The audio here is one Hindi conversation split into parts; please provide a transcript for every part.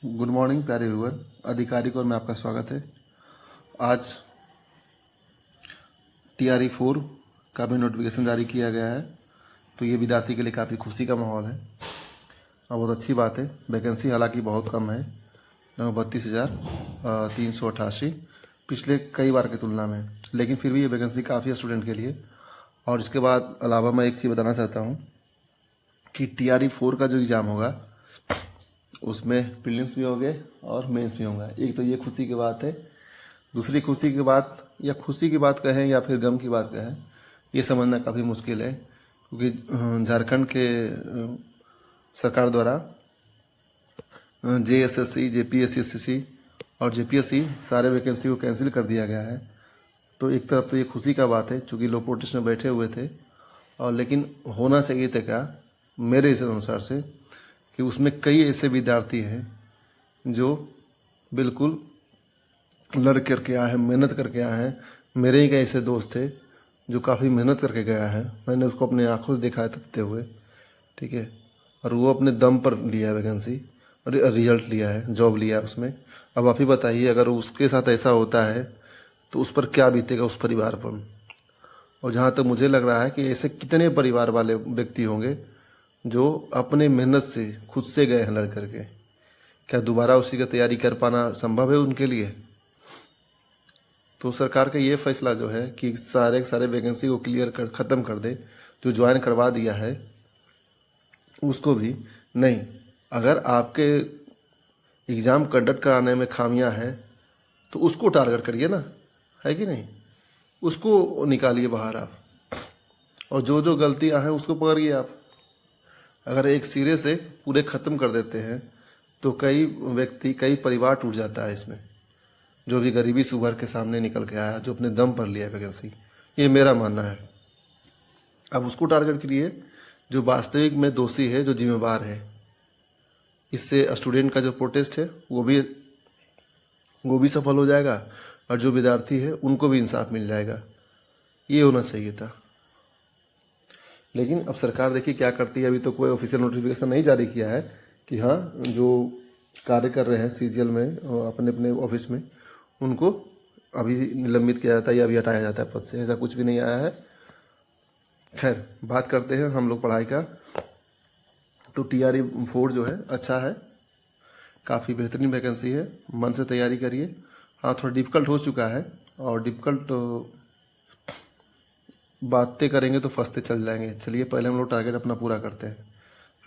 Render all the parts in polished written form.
गुड मॉर्निंग प्यारे व्यूअर, आधिकारिक और में आपका स्वागत है। आज TRE 4 का भी नोटिफिकेशन जारी किया गया है, तो ये विद्यार्थी के लिए काफ़ी खुशी का माहौल है और बहुत अच्छी बात है। वैकेंसी हालांकि बहुत कम है, 32,388 पिछले कई बार की तुलना में, लेकिन फिर भी ये वैकेंसी काफ़ी है स्टूडेंट के लिए। और इसके बाद अलावा मैं एक चीज़ बताना चाहता हूँ कि TRE 4 का जो एग्ज़ाम होगा उसमें प्रीलिम्स भी होंगे और मेंस भी होंगे। एक तो ये खुशी की बात है। दूसरी खुशी की बात, या खुशी की बात कहें या फिर गम की बात कहें, ये समझना काफ़ी मुश्किल है, क्योंकि झारखंड के सरकार द्वारा JSSC, JPSC और JPSC सारे वैकेंसी को कैंसिल कर दिया गया है। तो एक तरफ तो ये खुशी का बात है, चूँकि लोग प्रोटेस्ट में बैठे हुए थे, और लेकिन होना चाहिए था क्या मेरे इस अनुसार से कि उसमें कई ऐसे विद्यार्थी हैं जो बिल्कुल लड़ करके आए हैं, मेहनत करके आए हैं। मेरे ही कई ऐसे दोस्त थे जो काफ़ी मेहनत करके गया है, मैंने उसको अपने आंखों से देखा है तपते हुए, ठीक है। और वो अपने दम पर लिया है वैकेंसी और रिजल्ट लिया है, जॉब लिया है उसमें। अब आप ही बताइए, अगर उसके साथ ऐसा होता है तो उस पर क्या बीतेगा, उस परिवार पर। और जहाँ तक मुझे लग रहा है कि ऐसे कितने परिवार वाले व्यक्ति होंगे जो अपने मेहनत से खुद से गए हैं लड़ करके, क्या दोबारा उसी का तैयारी कर पाना संभव है उनके लिए? तो सरकार का ये फैसला जो है कि सारे सारे वैकेंसी को क्लियर कर ख़त्म कर दे, जो ज्वाइन करवा दिया है उसको भी नहीं। अगर आपके एग्ज़ाम कंडक्ट कराने में खामियां हैं तो उसको टारगेट करिए ना, है कि नहीं? उसको निकालिए बाहर आप, और जो जो गलतियां हैं उसको पकड़िए आप। अगर एक सिरे से पूरे ख़त्म कर देते हैं तो कई व्यक्ति, कई परिवार टूट जाता है इसमें, जो भी गरीबी से उभर के सामने निकल के आया, जो अपने दम पर लिया वैकेंसी। ये मेरा मानना है। अब उसको टारगेट करिए जो वास्तविक में दोषी है, जो जिम्मेवार है। इससे स्टूडेंट का जो प्रोटेस्ट है वो भी सफल हो जाएगा, और जो विद्यार्थी है उनको भी इंसाफ मिल जाएगा। ये होना चाहिए था। लेकिन अब सरकार देखिए क्या करती है। अभी तो कोई ऑफिशियल नोटिफिकेशन नहीं जारी किया है कि हाँ, जो कार्य कर रहे हैं CGL में अपने अपने ऑफिस में, उनको अभी निलंबित किया जाता है या अभी हटाया जाता है पद से, ऐसा कुछ भी नहीं आया है। खैर, बात करते हैं हम लोग पढ़ाई का। तो TRE 4 जो है अच्छा है, काफ़ी बेहतरीन वैकेंसी है, मन से तैयारी करिए। हाँ, थोड़ा डिफ़िकल्ट हो चुका है, और डिफ़िकल्ट बातें करेंगे तो फंसते चल जाएंगे। चलिए पहले हम लोग टारगेट अपना पूरा करते हैं।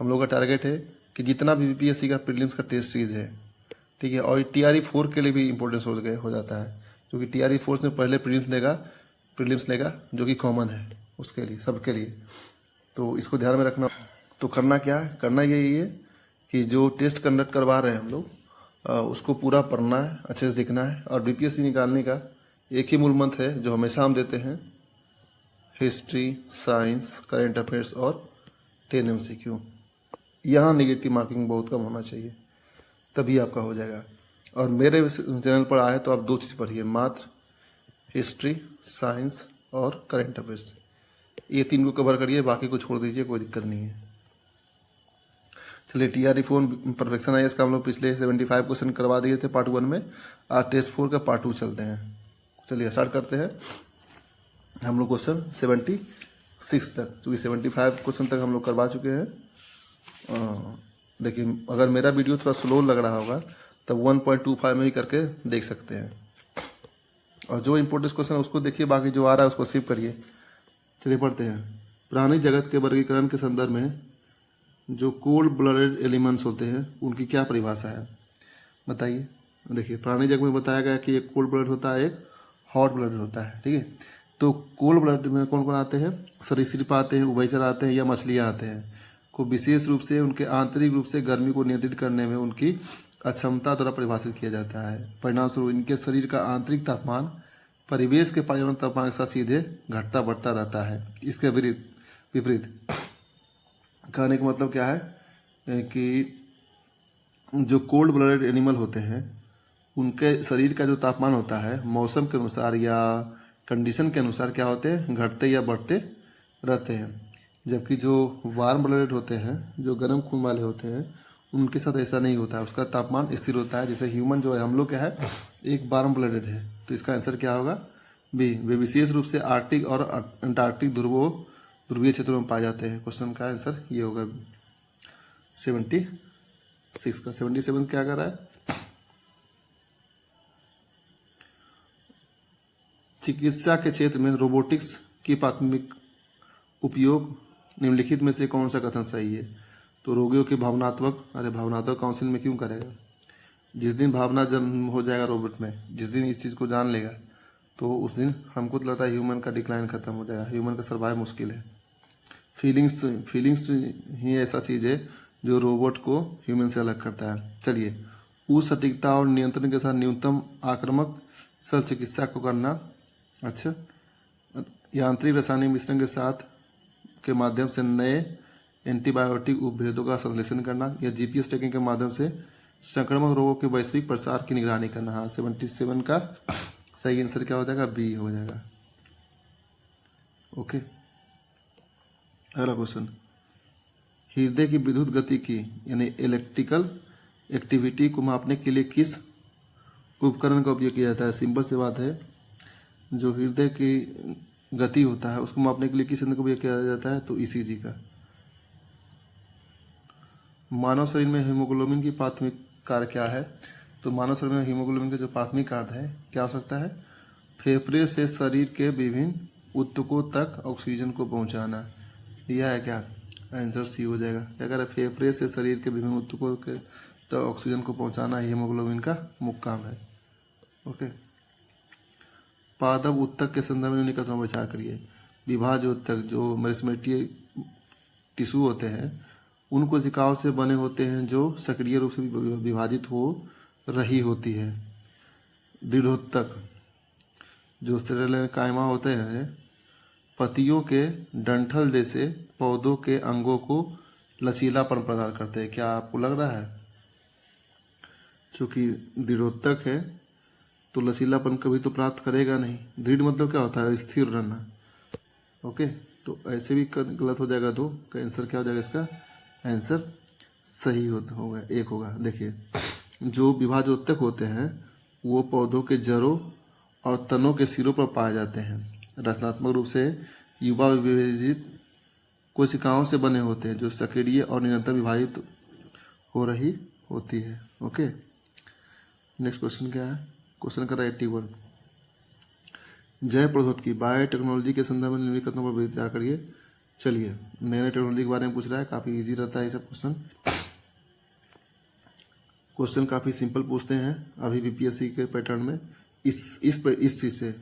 हम लोग का टारगेट है कि जितना भी BPSC का प्रीलिम्स का टेस्ट सीरीज है, ठीक है, और TRE 4 के लिए भी इम्पोर्टेंस हो जाता है, क्योंकि TRE 4 में पहले प्रीलिम्स लेगा जो कि कॉमन है उसके लिए, सबके लिए। तो इसको ध्यान में रखना। तो करना क्या है, करना यही है कि जो टेस्ट कंडक्ट करवा रहे हैं हम लोग, उसको पूरा पढ़ना है, अच्छे से देखना है। और BPSC निकालने का एक ही मूल मंत्र है जो हमेशा हम देते हैं: हिस्ट्री, साइंस, करेंट अफेयर्स और 10 MCQ। यहाँ नेगेटिव मार्किंग बहुत कम होना चाहिए, तभी आपका हो जाएगा। और मेरे चैनल पर आए तो आप 2 चीज़ पढ़िए, मात्र हिस्ट्री, साइंस और करेंट अफेयर्स। ये 3 को कवर करिए, बाकी को छोड़ दीजिए, कोई दिक्कत नहीं है। चलिए, TRE 4 परफेक्शन IAS का हम लोग पिछले 75 क्वेश्चन करवा दिए थे पार्ट 1 में। आज टेस्ट 4 का पार्ट 2 चलते हैं। चलिए स्टार्ट करते हैं हम लोग क्वेश्चन 76 तक, क्योंकि 75 क्वेश्चन तक हम लोग करवा चुके हैं। देखिए, अगर मेरा वीडियो थोड़ा स्लो लग रहा होगा तब 1.25 में ही करके देख सकते हैं, और जो इम्पोर्टेंट क्वेश्चन है उसको देखिए, बाकी जो आ रहा है उसको स्किप करिए। चलिए पढ़ते हैं। प्राणी जगत के वर्गीकरण के संदर्भ में जो कोल्ड ब्लडेड एलिमेंट्स होते हैं उनकी क्या परिभाषा है, बताइए। देखिए, प्राणी जगत में बताया गया कि एक कोल्ड ब्लड होता है, एक हॉट ब्लड होता है, ठीक है। तो कोल्ड ब्लड में कौन कौन आते हैं? सरीसृप आते हैं, उभयचर आते हैं, या मछलियाँ आते हैं, को विशेष रूप से उनके आंतरिक रूप से गर्मी को नियंत्रित करने में उनकी अक्षमता द्वारा परिभाषित किया जाता है। परिणाम स्वरूप इनके शरीर का आंतरिक तापमान परिवेश के पर्यावरण तापमान के साथ सीधे घटता बढ़ता रहता है। इसके विपरीत कहने का मतलब क्या है कि जो कोल्ड ब्लडेड एनिमल होते हैं उनके शरीर का जो तापमान होता है मौसम के अनुसार या कंडीशन के अनुसार क्या होते हैं, घटते या बढ़ते रहते हैं। जबकि जो वार्म ब्लडेड होते हैं, जो गर्म खून वाले होते हैं, उनके साथ ऐसा नहीं होता है, उसका तापमान स्थिर होता है। जैसे ह्यूमन जो है, हम लोग क्या है, एक वार्म ब्लडेड है, तो इसका आंसर क्या होगा? बी। वे विशेष रूप से आर्कटिक और अंटार्कटिक ध्रुवीय क्षेत्रों में पाए जाते हैं। क्वेश्चन का आंसर ये होगा 76 का। 77 क्या कर रहा है? चिकित्सा के क्षेत्र में रोबोटिक्स की प्राथमिक उपयोग निम्नलिखित में से कौन सा कथन सही है? तो रोगियों के भावनात्मक काउंसलिंग में क्यों करेगा? जिस दिन भावना जन्म हो जाएगा रोबोट में, जिस दिन इस चीज़ को जान लेगा, तो उस दिन हमको तो लगता है ह्यूमन का डिक्लाइन खत्म हो जाएगा, ह्यूमन का सर्वाइव मुश्किल है। फीलिंग्स ही ऐसा चीज़ है जो रोबोट को ह्यूमन से अलग करता है। चलिए, उस सटीकता और नियंत्रण के साथ न्यूनतम आक्रामक शल्य चिकित्सा को करना। अच्छा, यांत्रिक रासायनिक मिश्रण के साथ के माध्यम से नए एंटीबायोटिक उपभेदों का संश्लेषण करना, या जीपीएस ट्रैकिंग के माध्यम से संक्रामक रोगों के वैश्विक प्रसार की निगरानी करना। हाँ, 77 का सही आंसर क्या हो जाएगा? बी हो जाएगा। ओके, अगला क्वेश्चन, हृदय की विद्युत गति की यानी इलेक्ट्रिकल एक्टिविटी को मापने के लिए किस उपकरण का उपयोग किया जाता है? सिंपल सी बात है, जो हृदय की गति होता है उसको मापने के लिए किस यंत्र का उपयोग किया जाता है? तो ईसीजी का। मानव शरीर में हीमोग्लोबिन की प्राथमिक कार्य क्या है? तो मानव शरीर में हीमोग्लोबिन का जो प्राथमिक कार्य है क्या हो सकता है? फेफड़े से शरीर के विभिन्न ऊतकों तक ऑक्सीजन को पहुंचाना। दिया है क्या? आंसर सी हो जाएगा। क्या कह रहा है? फेफड़े से शरीर के विभिन्न ऊतकों के तक ऑक्सीजन को पहुंचाना हीमोग्लोबिन का मुख्य काम है। ओके, पादप ऊतक के संदर्भ में निकट में विचार करिए। विभाज्य ऊतक जो मेरिस्टेमेटिक टिश्यू होते हैं, उन कोशिकाओं से बने होते हैं जो सक्रिय रूप से विभाजित हो रही होती है। दृढ़ोत्तक जो कायमा होते हैं, पत्तियों के डंठल जैसे पौधों के अंगों को लचीलापन प्रदान करते हैं। क्या आपको लग रहा है? चूंकि दृढ़ोत्तक है तो लचीलापन कभी तो प्राप्त करेगा नहीं। दृढ़ मतलब क्या होता है? स्थिर रहना। ओके, तो ऐसे भी गलत हो जाएगा। दो का आंसर क्या हो जाएगा? इसका आंसर सही होगा, एक होगा। देखिए, जो विभाजोत्तक होते हैं वो पौधों के जड़ों और तनों के सिरों पर पाए जाते हैं। रचनात्मक रूप से युवा विभाजित कोशिकाओं से बने होते हैं जो सक्रिय और निरंतर विभाजित हो रही होती है। ओके, नेक्स्ट क्वेश्चन क्या है? क्वेश्चन कर रहा है 81। जैव प्रौद्योगिकी बायोटेक्नोलॉजी के संदर्भ में निम्नलिखित कथनों पर विचार करिए। चलिए, नए नए टेक्नोलॉजी के बारे में पूछ रहा है, काफ़ी इजी रहता है ये सब क्वेश्चन काफ़ी सिंपल पूछते हैं अभी बीपीएससी के पैटर्न में। इस चीज़ से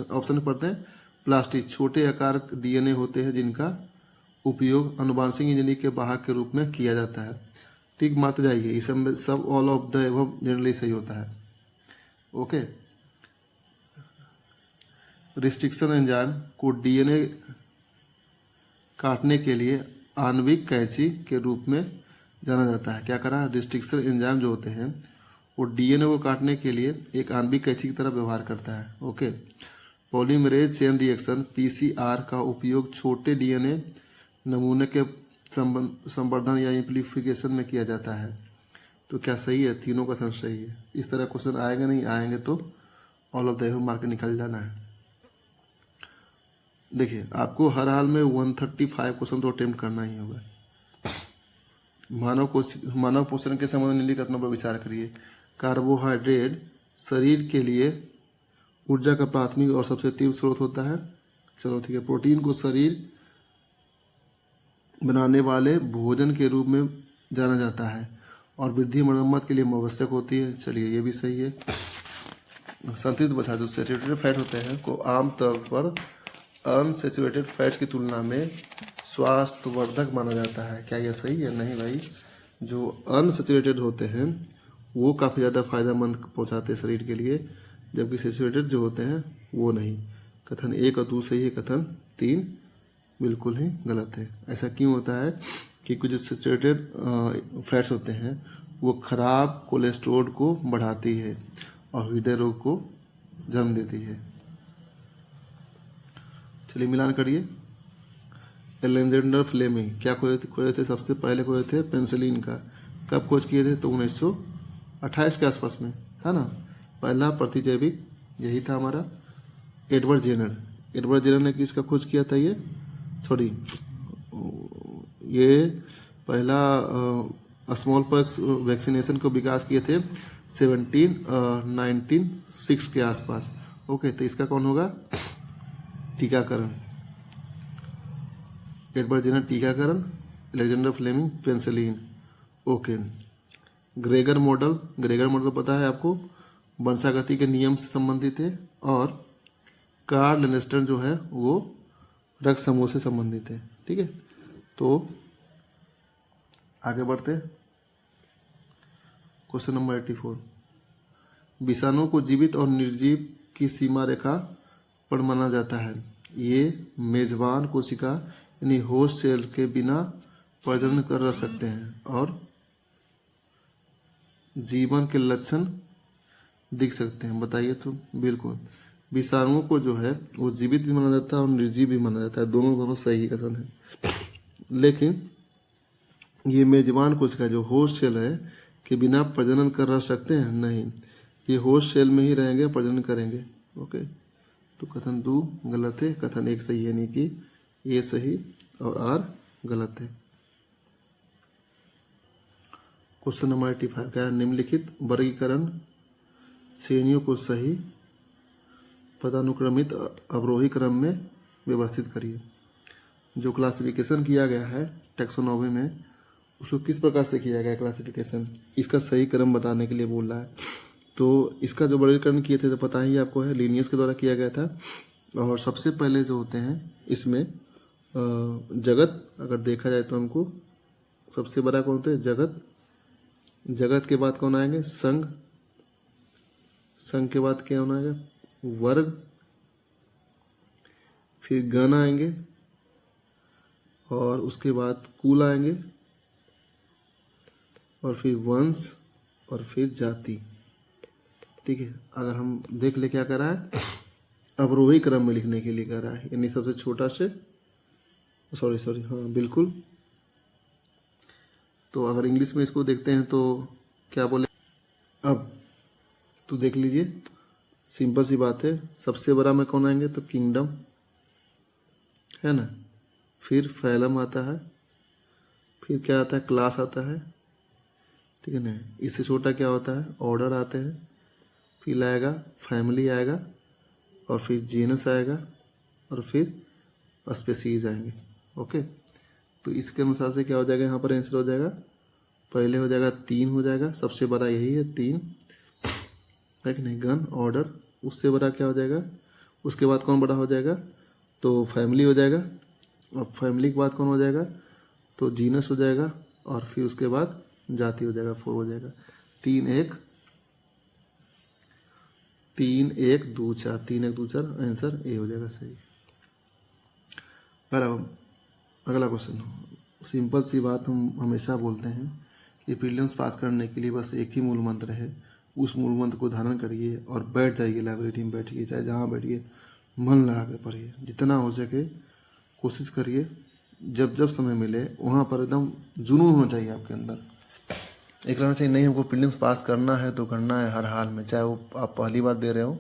ऑप्शन पढ़ते हैं। प्लास्टिक छोटे आकार डीएनए होते हैं जिनका उपयोग अनुवांशिक इंजीनियरिंग के वाहक के रूप में किया जाता है। ठीक मानते जाइए, इस सब all of the above generally सही होता है। ओके, रिस्ट्रिक्शन एंजाइम को डीएनए काटने के लिए आणविक कैंची के रूप में जाना जाता है। क्या करा? रिस्ट्रिक्शन एंजाइम जो होते हैं वो डीएनए को काटने के लिए एक आणविक कैंची की तरह व्यवहार करता है। Okay, polymerase chain reaction PCR का उपयोग छोटे डीएनए नमूने के संवर्धन या एम्प्लीफिकेशन में किया जाता है। तो क्या सही है? तीनों का आंसर सही है। इस तरह क्वेश्चन आएंगे, नहीं आएंगे तो all of the above mark निकल जाना है। देखिए, आपको हर हाल में 135 क्वेश्चन तो अटेम्प्ट करना ही होगा। मानव पोषण के संबंध में निम्नलिखित कथनों पर विचार करिए। कार्बोहाइड्रेट शरीर के लिए ऊर्जा का प्राथमिक और सबसे तीव्र स्रोत होता है। चलो ठीक है। प्रोटीन को शरीर बनाने वाले भोजन के रूप में जाना जाता है और वृद्धि मरम्मत के लिए आवश्यक होती है। चलिए, ये भी सही है। संतृप्त वसा जो सैचुरेटेड फैट होते हैं को आमतौर पर अनसैचुरेटेड फैट्स की तुलना में स्वास्थ्यवर्धक माना जाता है। क्या यह सही है? नहीं भाई, जो अनसैचुरेटेड होते हैं वो काफ़ी ज़्यादा फायदेमंद पहुंचाते हैं शरीर के लिए, जबकि सैचुरेटेड जो होते हैं वो नहीं। कथन 1 और 2 सही है, कथन 3 बिल्कुल ही गलत है। ऐसा क्यों होता है? कि कुछ जो सैचुरेटेड फैट्स होते हैं वो खराब कोलेस्ट्रॉल को बढ़ाती है और हृदय रोग को जन्म देती है। चलिए मिलान करिए। एलेक्जेंडर फ्लेमिंग क्या खोजे थे? सबसे पहले खोजे थे पेनिसिलिन का। कब खोज किए थे? तो 1928 के आसपास में, है ना। पहला प्रतिजैविक यही था हमारा, एडवर्ड जेनर। एडवर्ड जेनर ने किसका खोज किया था? ये सॉरी, ये पहला स्मॉल पॉक्स वैक्सीनेशन को विकास किए थे 1906 के आसपास। ओके, तो इसका कौन होगा? टीकाकरण। एडवर्ड जेनर टीकाकरण, Alexander Fleming penicillin. Okay, Gregor Mendel. Gregor Mendel पता है आपको, वंशागति के नियम से संबंधित है। और कार्ल लेनेस्टर जो है वो रक्त समूह से संबंधित है। ठीक है, तो आगे बढ़ते हैं। क्वेश्चन नंबर 84, विषाणु को जीवित और निर्जीव की सीमा रेखा पर माना जाता है। ये मेजबान कोशिका यानी होस्ट सेल के बिना प्रजनन कर रह सकते हैं और जीवन के लक्षण दिख सकते हैं। बताइए तो। बिल्कुल, विषाणुओं को जो है वो जीवित भी माना जाता है और निर्जीव भी माना जाता है, दोनों सही कथन है। लेकिन ये मेजबान कोशिका जो होस्ट सेल है के बिना प्रजनन कर रह सकते हैं? नहीं, ये होस्ट सेल में ही रहेंगे, प्रजनन करेंगे। ओके, तो कथन 2 गलत है, कथन 1 सही है, यानी कि ये सही और आर गलत है। क्वेश्चन नंबर 85, क्या निम्नलिखित वर्गीकरण श्रेणियों को सही पदानुक्रमित अवरोही क्रम में व्यवस्थित करिए। जो क्लासिफिकेशन किया गया है टैक्सोनॉमी में, उसको किस प्रकार से किया गया क्लासिफिकेशन, इसका सही क्रम बताने के लिए बोल रहा है। तो इसका जो वर्गीकरण किए थे तो पता ही आपको है, लिनियस के द्वारा किया गया था। और सबसे पहले जो होते हैं इसमें जगत, अगर देखा जाए तो हमको सबसे बड़ा कौन होता है? जगत। जगत के बाद कौन आएंगे? संघ। संघ के बाद क्या होना आएगा? वर्ग। फिर गण आएंगे और उसके बाद कुल आएंगे और फिर वंश और फिर जाति। ठीक है, अगर हम देख ले क्या कर रहा है, अवरोही क्रम में लिखने के लिए कर रहा है, यानी सबसे छोटा से, सॉरी हाँ बिल्कुल। तो अगर इंग्लिश में इसको देखते हैं तो क्या बोले, अब तो देख लीजिए, सिंपल सी बात है। सबसे बड़ा में कौन आएंगे? तो किंगडम, है ना। फिर फैलम आता है, फिर क्या आता है? क्लास आता है। ठीक है ना। इससे छोटा क्या होता है? ऑर्डर आते हैं। फिर आएगा फैमिली आएगा और फिर जीनस आएगा और फिर स्पेसीज आएंगे। ओके, तो इसके अनुसार से क्या हो जाएगा? यहाँ पर आंसर हो जाएगा, पहले हो जाएगा 3 हो जाएगा, सबसे बड़ा यही है 3, है कि नहीं। गन, ऑर्डर, उससे बड़ा क्या हो जाएगा? उसके बाद कौन बड़ा हो जाएगा? तो फैमिली हो जाएगा। और फैमिली के बाद कौन हो जाएगा? तो जीनस हो जाएगा और फिर उसके बाद जाति हो जाएगा, 4 हो जाएगा। 3 1 2 4, 3 1 2 4, आंसर ए हो जाएगा सही। अगला क्वेश्चन, सिंपल सी बात हम हमेशा बोलते हैं कि प्रीलिम्स पास करने के लिए बस एक ही मूल मंत्र है, उस मूल मंत्र को धारण करिए और बैठ जाइए, लाइब्रेरी में बैठिए, चाहे जहाँ बैठिए, मन लगा के पढ़िए, जितना हो सके कोशिश करिए, जब जब समय मिले वहाँ पर एकदम जुनून होना चाहिए आपके अंदर, एक रहना चाहिए, नहीं हमको प्रीलिम्स पास करना है तो करना है हर हाल में, चाहे वो आप पहली बार दे रहे हो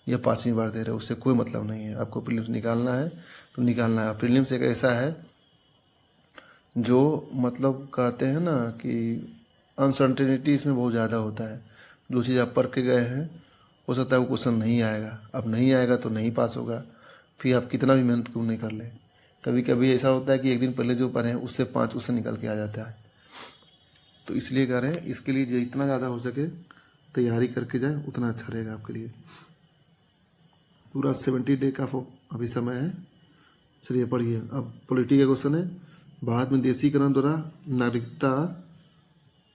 या 5वीं बार दे रहे हो, उससे कोई मतलब नहीं है। आपको प्रीलिम्स निकालना है तो निकालना है। प्रीलिम्स एक ऐसा है जो मतलब कहते हैं ना कि अनसर्टेनिटी इसमें बहुत ज़्यादा होता है। जो चीज़ आप पढ़ के गए हैं हो सकता है वो क्वेश्चन नहीं आएगा, अब नहीं आएगा तो नहीं पास होगा, फिर आप कितना भी मेहनत क्यों नहीं कर ले। कभी कभी ऐसा होता है कि एक दिन पहले जो पढ़े हैं उससे 5 क्वेश्चन निकल के आ जाता है। तो इसलिए कह रहे हैं, इसके लिए जितना ज़्यादा हो सके तैयारी करके जाए उतना अच्छा रहेगा आपके लिए। पूरा 70 डे का अभी समय है। चलिए पढ़िए। अब पॉलिटी का क्वेश्चन है, भारत में देशीकरण द्वारा नागरिकता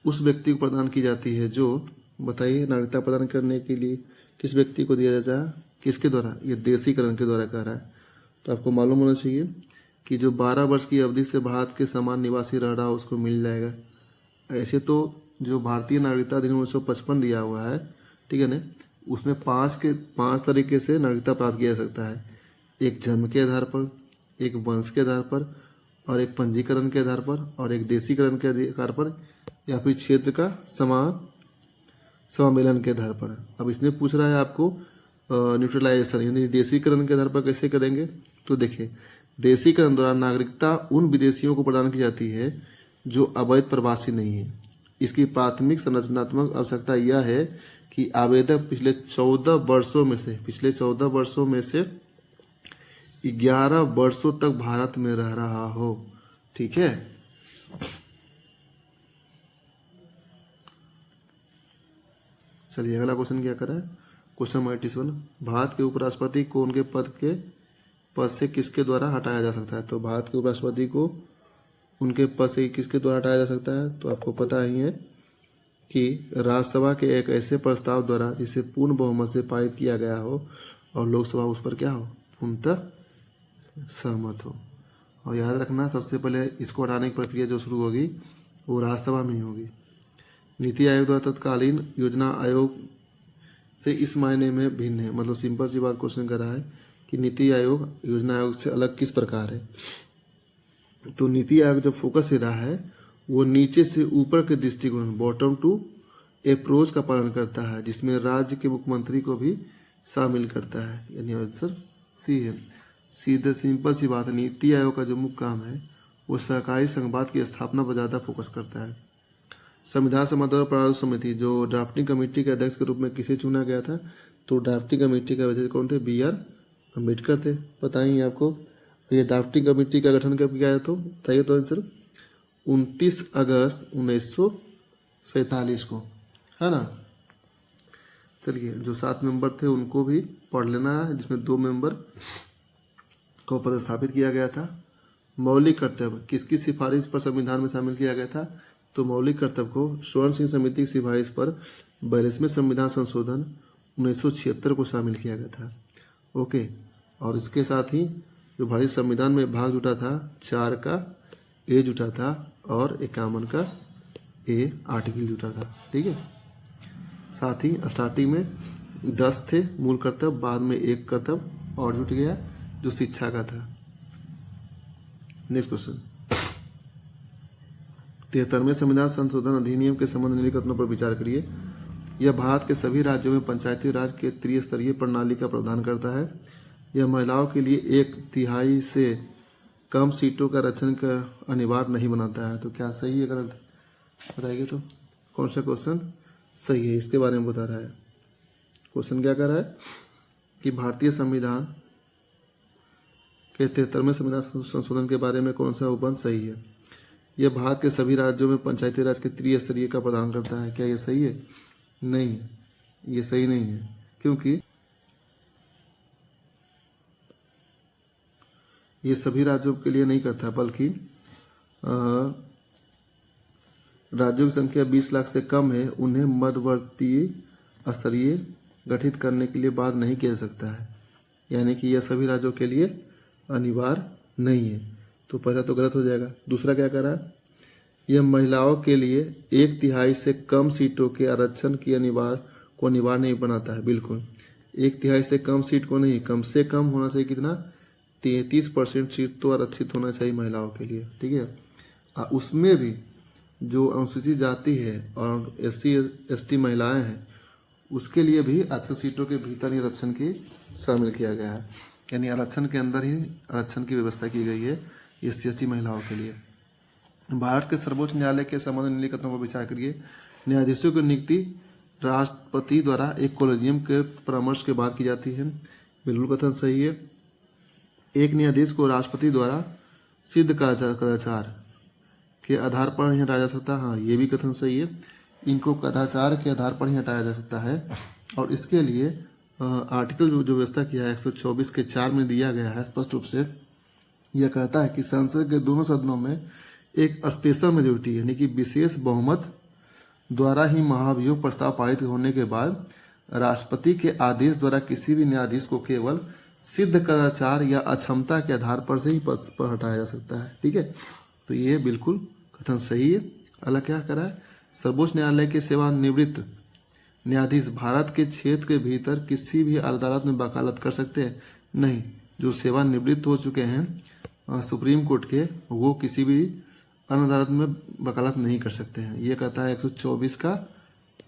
उस व्यक्ति को प्रदान की जाती है जो, बताइए, नागरिकता प्रदान करने के लिए किस व्यक्ति को दिया जाता है, किसके द्वारा? ये देशीकरण के द्वारा कह रहा है। तो आपको मालूम होना चाहिए कि जो 12 वर्ष की अवधि से भारत के समान निवासी रह रहा हो उसको मिल जाएगा। ऐसे तो जो भारतीय नागरिकता अधिनियम 1955 दिया हुआ है, ठीक है ना, उसमें 5 तरीके से नागरिकता प्राप्त किया जा सकता है। एक जन्म के आधार पर, एक वंश के आधार पर, और एक पंजीकरण के आधार पर, और एक देशीकरण के आधार पर, या फिर क्षेत्र का समामेलन के आधार पर। अब इसमें पूछ रहा है आपको न्यूट्रलाइजेशन यानी देशीकरण के आधार पर कैसे करेंगे। तो देखिए, देशीकरण द्वारा नागरिकता उन विदेशियों को प्रदान की जाती है जो अवैध प्रवासी नहीं है। इसकी प्राथमिक संरचनात्मक आवश्यकता यह है कि आवेदक पिछले 14 वर्षों में से 11 वर्षों तक भारत में रह रहा हो। ठीक है, चलिए अगला क्वेश्चन क्या कर रहा है। क्वेश्चन नंबर 81, भारत के उपराष्ट्रपति को उनके पद से किसके द्वारा हटाया जा सकता है। तो भारत के उपराष्ट्रपति को उनके पद से किसके द्वारा हटाया जा सकता है। तो आपको पता ही है कि राज्यसभा के एक ऐसे प्रस्ताव द्वारा जिसे पूर्ण बहुमत से पारित किया गया हो और लोकसभा उस पर क्या हो, पूर्णतः सहमत हो। और याद रखना, सबसे पहले इसको हटाने की प्रक्रिया जो शुरू होगी वो राज्यसभा में ही होगी। नीति आयोग द्वारा तत्कालीन योजना आयोग से इस मायने में भिन्न है। मतलब सिंपल सी बात क्वेश्चन कर रहा है कि नीति आयोग योजना आयोग से अलग किस प्रकार है। तो नीति आयोग जो फोकस से रहा है वो नीचे से ऊपर के दृष्टिकोण, बॉटम टू अप्रोच का पालन करता है, जिसमें राज्य के मुख्यमंत्री को भी शामिल करता है। यानी आंसर सी है। सीधे सिंपल सी बात है, नीति आयोग का जो मुख्य काम है वो सहकारी संघवाद की स्थापना पर ज़्यादा फोकस करता है। संविधान सभा द्वारा प्रारूप समिति जो ड्राफ्टिंग कमेटी के अध्यक्ष के रूप में किसे चुना गया था। तो ड्राफ्टिंग कमेटी के अध्यक्ष कौन थे, BR अम्बेडकर थे। पता ही है आपको। ये ड्राफ्टिंग कमेटी का गठन कब किया तो बताइए। तो आंसर 29 अगस्त 1947 को, है ना। चलिए, जो 7 मेंबर थे उनको भी पढ़ लेना है, जिसमें 2 मेंबर को पदस्थापित किया गया था। मौलिक कर्तव्य किसकी सिफारिश पर संविधान में शामिल किया गया था। तो मौलिक कर्तव्य को स्वर्ण सिंह समिति की सिफारिश पर 42वें संविधान संशोधन 1976 को शामिल किया गया था। ओके, और इसके साथ ही जो भारतीय संविधान में भाग जुटा था 4 का ए जुटा था और 51 का ए आर्टिकल जुटा था। ठीक है, साथ ही स्टार्टिंग में 10 थे मूल कर्तव्य, बाद में 1 कर्तव्य और जुट गया जो शिक्षा का था। नेक्स्ट क्वेश्चन, 73वें संविधान संशोधन अधिनियम के संबंध में कथनों पर विचार करिए। यह भारत के सभी राज्यों में पंचायती राज के त्रिस्तरीय प्रणाली का प्रावधान करता है। यह महिलाओं के लिए 1/3 से कम सीटों का आरक्षण का अनिवार्य नहीं बनाता है। तो क्या सही है गलत बताइए। तो कौन सा क्वेश्चन सही है, इसके बारे में बता रहा है। क्वेश्चन क्या कर रहा है कि भारतीय संविधान के 73वें संविधान संशोधन के बारे में कौन सा उपबंध सही है। यह भारत के सभी राज्यों में पंचायती राज के त्रिस्तरीय का प्रदान करता है। क्या ये सही है? नहीं, ये सही नहीं है, क्योंकि ये सभी राज्यों के लिए नहीं करता, बल्कि राज्यों की संख्या 20 लाख से कम है उन्हें मध्यवर्ती स्तरीय गठित करने के लिए बाध्य नहीं किया जा सकता है। यानी कि यह सभी राज्यों के लिए अनिवार्य नहीं है। तो पहला तो गलत हो जाएगा। दूसरा क्या कह रहा है, यह महिलाओं के लिए 1/3 से कम सीटों के आरक्षण की अनिवार्य नहीं बनाता है। बिल्कुल 1/3 से कम सीट को नहीं, कम से कम होना चाहिए कितना, 33% सीट तो आरक्षित होना चाहिए महिलाओं के लिए। ठीक है, उसमें भी जो अनुसूचित जाति है और SC ST महिलाएं हैं उसके लिए भी आरक्षित सीटों के भीतर ही आरक्षण की शामिल किया गया है। यानी आरक्षण के अंदर ही आरक्षण की व्यवस्था की गई है SC ST महिलाओं के लिए। भारत के सर्वोच्च न्यायालय के संबंध में निम्नलिखित पर विचार करिए। न्यायाधीशों की नियुक्ति राष्ट्रपति द्वारा एक कॉलेजियम के परामर्श के बाद की जाती है। बिल्कुल कथन सही है। एक न्यायाधीश को राष्ट्रपति द्वारा सिद्ध कदाचार के आधार पर ही हटाया जा सकता है। हाँ, ये भी कथन सही है। इनको कदाचार के आधार पर ही हटाया जा सकता है और इसके लिए आर्टिकल जो व्यवस्था किया है 124 के 4 में दिया गया है स्पष्ट रूप से। यह कहता है कि संसद के दोनों सदनों में एक स्पेशल मेजोरिटी यानी कि विशेष बहुमत द्वारा ही महाभियोग प्रस्ताव पारित होने के बाद राष्ट्रपति के आदेश द्वारा किसी भी न्यायाधीश को केवल सिद्ध कदाचार या अक्षमता के आधार पर से ही पद पर हटाया जा सकता है। ठीक है, तो ये बिल्कुल कथन सही है। अलग क्या करा है, सर्वोच्च न्यायालय के सेवानिवृत्त न्यायाधीश भारत के क्षेत्र के भीतर किसी भी अदालत में वकालत कर सकते हैं? नहीं, जो सेवानिवृत्त हो चुके हैं सुप्रीम कोर्ट के, वो किसी भी अन्य अदालत में वकालत नहीं कर सकते हैं। ये कहता है 124 का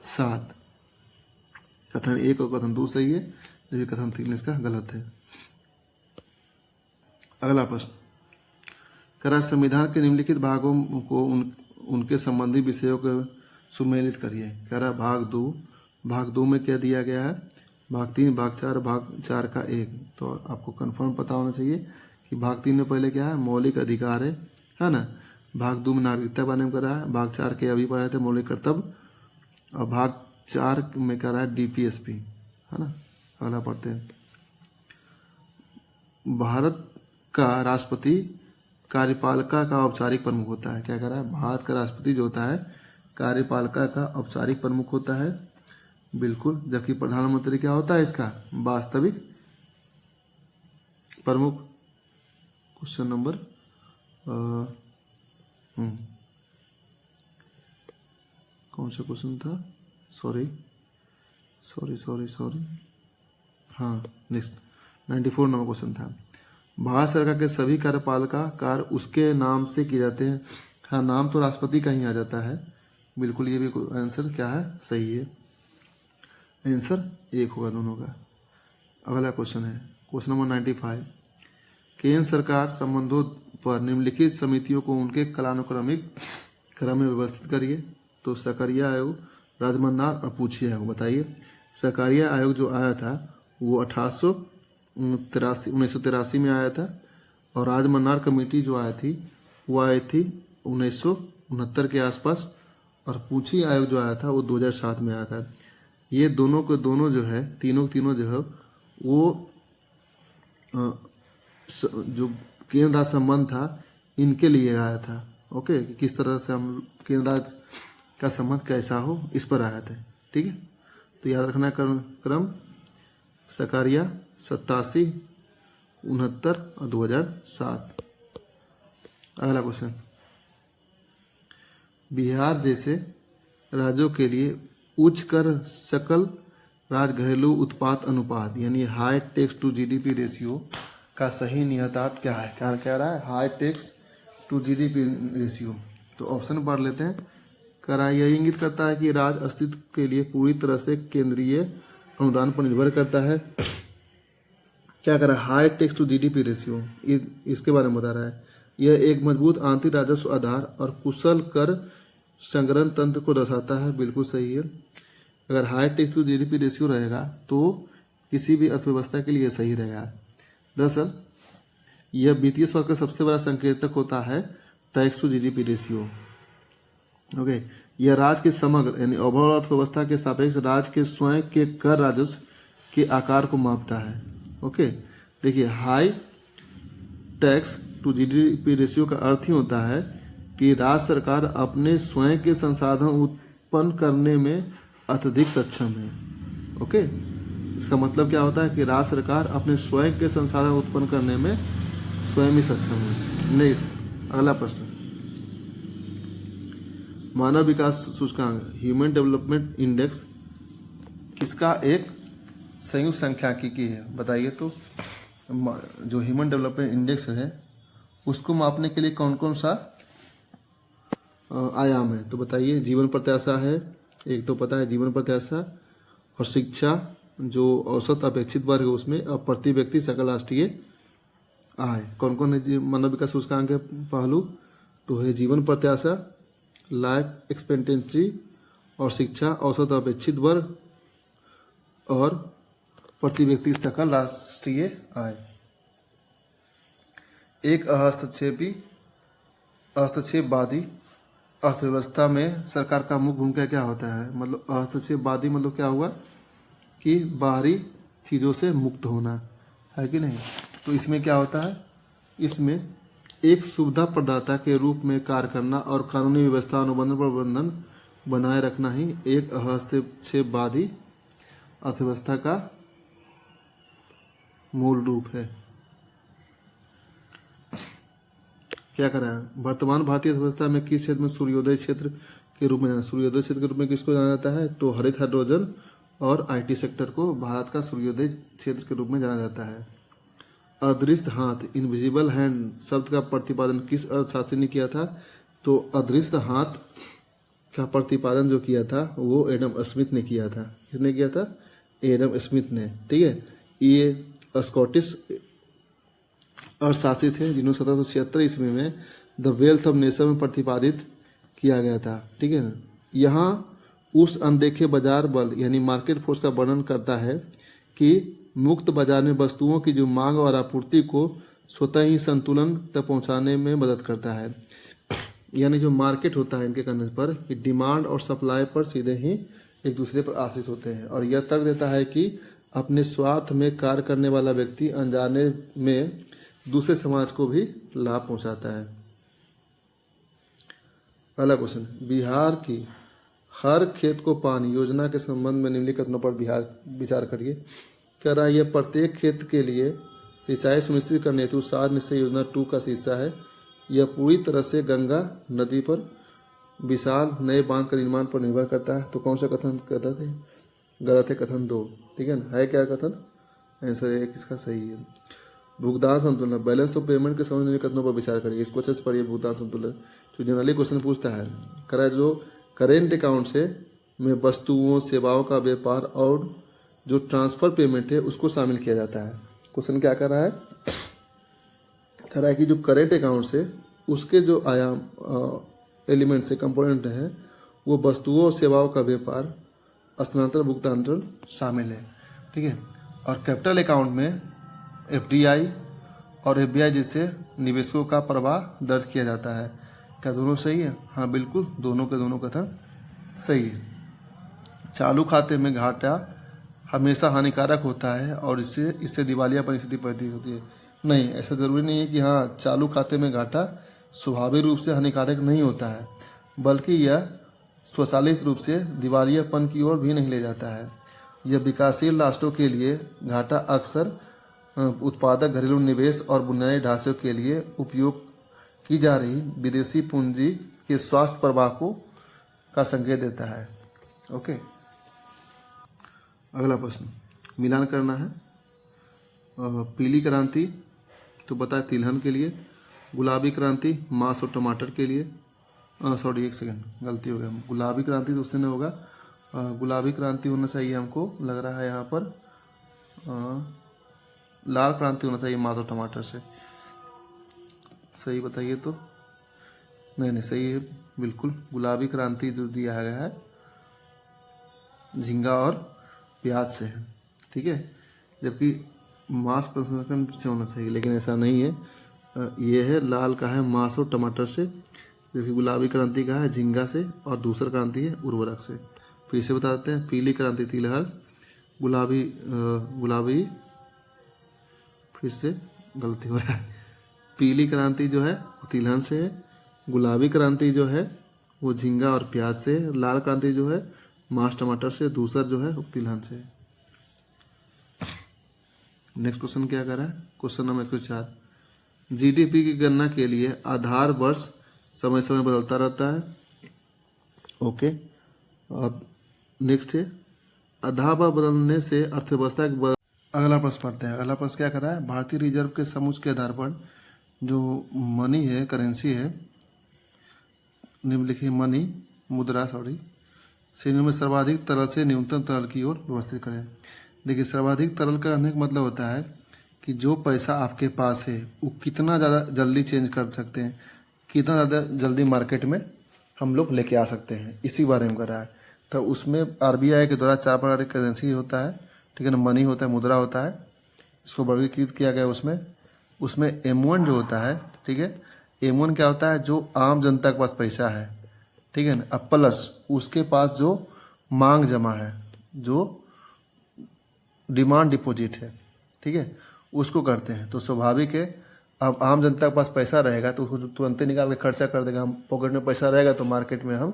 7। कथन 1 और कथन 2 सही है, जबकि कथन 3 इसका गलत है। अगला प्रश्न, कह रहा है संविधान के निम्नलिखित भागों को उनके संबंधी विषयों को सुमेलित करिए। कह रहा है भाग 2 में क्या दिया गया है, भाग 3, भाग 4, भाग 4 का 1। तो आपको कंफर्म पता होना चाहिए कि भाग 3 में पहले क्या है, मौलिक अधिकार है ना। भाग 2 में नागरिकता के बारे में कर रहा है। भाग 4 के अभी पढ़ाए थे मौलिक कर्तव्य, और भाग 4 में कर रहा है डीपीएसपी, है ना। अगला पढ़ते हैं, भारत का राष्ट्रपति कार्यपालिका का औपचारिक प्रमुख होता है। क्या कह रहा है, भारत का राष्ट्रपति जो होता है कार्यपालिका का औपचारिक प्रमुख होता है, बिल्कुल। जबकि प्रधानमंत्री क्या होता है, इसका वास्तविक प्रमुख। क्वेश्चन नंबर कौन सा क्वेश्चन था, सॉरी, हाँ नेक्स्ट 94 नंबर क्वेश्चन था। भारत सरकार के सभी कार्यपालिका कार्य उसके नाम से किए जाते हैं। हाँ, नाम तो राष्ट्रपति का ही आ जाता है, बिल्कुल। ये भी आंसर क्या है, सही है। आंसर 1 होगा दोनों का। अगला क्वेश्चन है क्वेश्चन नंबर 95, केंद्र सरकार संबंधों पर निम्नलिखित समितियों को उनके कालानुक्रमिक क्रम में व्यवस्थित करिए। तो सरकारिया आयोग, राजमन्नार और पूछिए आयोग। बताइए, सरकारिया आयोग जो आया था वो 1983 में आया था, और राजमन्नार कमेटी जो आई थी वो आई थी 1969 के आसपास, और पूछी आयोग जो आया था वो 2007 में आया था। ये दोनों के दोनों जो है, तीनों जो है वो जो केंद्र राज्य संबंध था इनके लिए आया था। ओके, कि किस तरह से हम केंद्र राज्य का संबंध कैसा हो, इस पर आया था। ठीक है, तो याद रखना क्रम सरकारिया 87, 69 और 2007। अगला क्वेश्चन, बिहार जैसे राज्यों के लिए उच्च कर सकल राज्य घरेलू उत्पाद अनुपात यानी high tax to GDP ratio का सही नियतार्थ क्या है। क्या कह रहा है, high tax to GDP ratio. तो ऑप्शन पढ़ लेते हैं। कह रहा है यह इंगित करता है कि राज्य अस्तित्व के लिए पूरी तरह से केंद्रीय अनुदान पर निर्भर करता है। क्या कर रहा है, high tax to GDP ratio, इसके बारे में बता रहा है। यह एक मजबूत आंतरिक राजस्व आधार और कुशल कर संग्रहण तंत्र को दर्शाता है। बिल्कुल सही है। अगर high tax to GDP ratio रहेगा तो किसी भी अर्थव्यवस्था के लिए सही रहेगा। दरअसल यह वित्तीय स्वास्थ्य का सबसे बड़ा संकेतक होता है tax to GDP ratio. Okay, यह राज्य के समग्र यानी ओवरऑल अर्थव्यवस्था के सापेक्ष राज्य के स्वयं के कर राजस्व के आकार को मापता है। ओके, देखिए, high tax to GDP ratio का अर्थ ही होता है कि राज्य सरकार अपने स्वयं के संसाधन उत्पन्न करने में अत्यधिक सक्षम है। ओके, इसका मतलब क्या होता है कि राज्य सरकार अपने स्वयं के संसाधन उत्पन्न करने में स्वयं ही सक्षम है। नहीं, अगला प्रश्न, मानव विकास सूचकांक ह्यूमन डेवलपमेंट इंडेक्स किसका एक संयुक्त सांख्यिकी है। बताइए, तो जो ह्यूमन डेवलपमेंट इंडेक्स है उसको मापने के लिए कौन कौन सा आयाम है। तो बताइए, जीवन प्रत्याशा है, एक तो पता है जीवन प्रत्याशा, और शिक्षा जो औसत अपेक्षित वर्ग है उसमें, और प्रति व्यक्ति सकल राष्ट्रीय आय। कौन कौन है मानव विकास सूचकांक के पहलू, तो है जीवन प्रत्याशा, लाइफ एक्सपेक्टेंसी, और शिक्षा, औसत अपेक्षित वर्ग, और प्रति व्यक्ति सकल राष्ट्रीय आय। एक हस्तक्षेपवादी अर्थव्यवस्था में सरकार का मुख्य भूमिका क्या होता है। मतलब हस्तक्षेपवादी मतलब क्या हुआ कि बाहरी चीज़ों से मुक्त होना, है कि नहीं। तो इसमें क्या होता है, इसमें एक सुविधा प्रदाता के रूप में कार्य करना और कानूनी व्यवस्था अनुबंध प्रबंधन बनाए रखना ही एक हस्तक्षेपवादी अर्थव्यवस्था का मूल रूप है। क्या कर रहा है, वर्तमान भारतीय अर्थव्यवस्था में किस क्षेत्र में सूर्योदय क्षेत्र के रूप में जाना, सूर्योदय क्षेत्र के रूप में किसको जाना जाता है, तो हरित हाइड्रोजन और आईटी सेक्टर को भारत का सूर्योदय क्षेत्र के रूप में जाना जाता है। अदृश्य हाथ इनविजिबल हैंड शब्द का प्रतिपादन किस अर्थशास्त्री ने किया था, तो अदृश्य हाथ का प्रतिपादन जो किया था वो एडम स्मिथ ने किया था। किसने किया था? एडम स्मिथ ने। ठीक है, ये स्कॉटिश अर्थशास्त्री थे जिन्होंने 1776 ईस्वी में द वेल्थ ऑफ नेशन में प्रतिपादित किया गया था। ठीक है, यहाँ उस अनदेखे बाजार बल यानी मार्केट फोर्स का वर्णन करता है कि मुक्त बाजार में वस्तुओं की जो मांग और आपूर्ति को स्वतः ही संतुलन तक पहुंचाने में मदद करता है। यानी जो मार्केट होता है इनके कहने पर कि डिमांड और सप्लाई पर सीधे ही एक दूसरे पर आश्रित होते हैं, और यह तर्क देता है कि अपने स्वार्थ में कार्य करने वाला व्यक्ति अनजाने में दूसरे समाज को भी लाभ पहुंचाता है। अगला क्वेश्चन, बिहार की हर खेत को पानी योजना के संबंध में निम्नलिखित कथनों पर बिहार विचार करिए। कह रहा है यह प्रत्येक खेत के लिए सिंचाई सुनिश्चित करने हेतु 7 निश्चय योजना 2 का हिस्सा है। यह पूरी तरह से गंगा नदी पर विशाल नए बांध का निर्माण पर निर्भर करता है। तो कौन सा कथन गलत है? गलत है कथन 2। ठीक है ना, है क्या कथन? आंसर 1 इसका सही है। भुगतान संतुलन, बैलेंस ऑफ पेमेंट के संबंध में कथनों पर विचार करिए। इसको अच्छे से पढ़िए। भुगतान संतुलन जो जनरली क्वेश्चन पूछता है, कह रहा है जो करेंट अकाउंट से में वस्तुओं सेवाओं का व्यापार और जो ट्रांसफर पेमेंट है उसको शामिल किया जाता है। क्वेश्चन क्या कर रहा है? कह रहा है कि जो करेंट अकाउंट से उसके जो आयाम एलिमेंट से कंपोनेंट है वो वस्तुओं और सेवाओं का व्यापार, स्थानांतरण, भुगतांतरण शामिल है। ठीक है, और कैपिटल अकाउंट में एफडीआई और एफबीआई जैसे निवेशकों का प्रवाह दर्ज किया जाता है। क्या दोनों सही है? हाँ बिल्कुल, दोनों के दोनों कथन सही है। चालू खाते में घाटा हमेशा हानिकारक होता है और इससे दिवालियापन स्थिति पैदा होती है। नहीं, ऐसा ज़रूरी नहीं है कि हाँ चालू खाते में घाटा स्वाभाविक रूप से हानिकारक नहीं होता है, बल्कि यह स्वचालित रूप से दिवालियापन की ओर भी नहीं ले जाता है। यह विकासशील राष्ट्रों के लिए घाटा अक्सर उत्पादक घरेलू निवेश और बुनियादी ढांचे के लिए उपयोग की जा रही विदेशी पूंजी के स्वास्थ्य प्रवाह का संकेत देता है। ओके, अगला प्रश्न मिलान करना है। पीली क्रांति तो पता है तिलहन के लिए, गुलाबी क्रांति मांस और टमाटर के लिए। सॉरी एक सेकंड, गलती हो गया। गुलाबी क्रांति तो उससे नहीं होगा, गुलाबी क्रांति होना चाहिए हमको लग रहा है यहाँ पर। लाल क्रांति होना चाहिए मांस और टमाटर से। सही बताइए तो। नहीं सही है बिल्कुल। गुलाबी क्रांति जो दिया गया है झींगा और प्याज से है। ठीक है, जबकि मांस प्रसंस्करण से होना चाहिए, लेकिन ऐसा नहीं है। ये है लाल का है मांस और टमाटर से, जबकि गुलाबी क्रांति का है झींगा से, और दूसरा क्रांति है उर्वरक से। फिर से बता देते हैं, पीली क्रांति तिलहन, गुलाबी फिर से गलती हो रहा है। पीली क्रांति जो है वो तिलहन से है, गुलाबी क्रांति जो है वो झींगा और प्याज से, लाल क्रांति जो है मांस टमाटर से, दूसरा जो है वो तिलहन से। नेक्स्ट क्वेश्चन क्या कर रहा है? क्वेश्चन नंबर 104, जीडीपी की गणना के लिए आधार वर्ष समय समय बदलता रहता है। ओके, अब नेक्स्ट है आधार वर्ष बदलने से अर्थव्यवस्था के अगला प्रश्न पढ़ते हैं। अगला प्रश्न क्या कर रहा है? भारतीय रिजर्व के समूच के आधार पर जो मनी है, करेंसी है, निम्नलिखित मनी मुद्रा श्रेणी में सर्वाधिक तरल से न्यूनतम तरल की ओर व्यवस्थित करें। देखिए, सर्वाधिक तरल का अनेक मतलब होता है कि जो पैसा आपके पास है वो कितना ज़्यादा जल्दी चेंज कर सकते हैं, कितना ज़्यादा जल्दी मार्केट में हम लोग लेके आ सकते हैं, इसी बारे में कर रहा है। तो उसमें आरबीआई के द्वारा 4 प्रकार की करेंसी होता है। ठीक है ना, मनी होता है, मुद्रा होता है, इसको वर्गीकृत किया गया उसमें M1 जो होता है। ठीक है, M1 क्या होता है? जो आम जनता के पास पैसा है। ठीक है ना, अब प्लस उसके पास जो मांग जमा है, जो डिमांड डिपॉजिट है, ठीक है, उसको करते हैं। तो स्वाभाविक है, अब आम जनता के पास पैसा रहेगा तो उसको तुरंत निकाल के खर्चा कर देगा। हम पॉकेट में पैसा रहेगा तो मार्केट में हम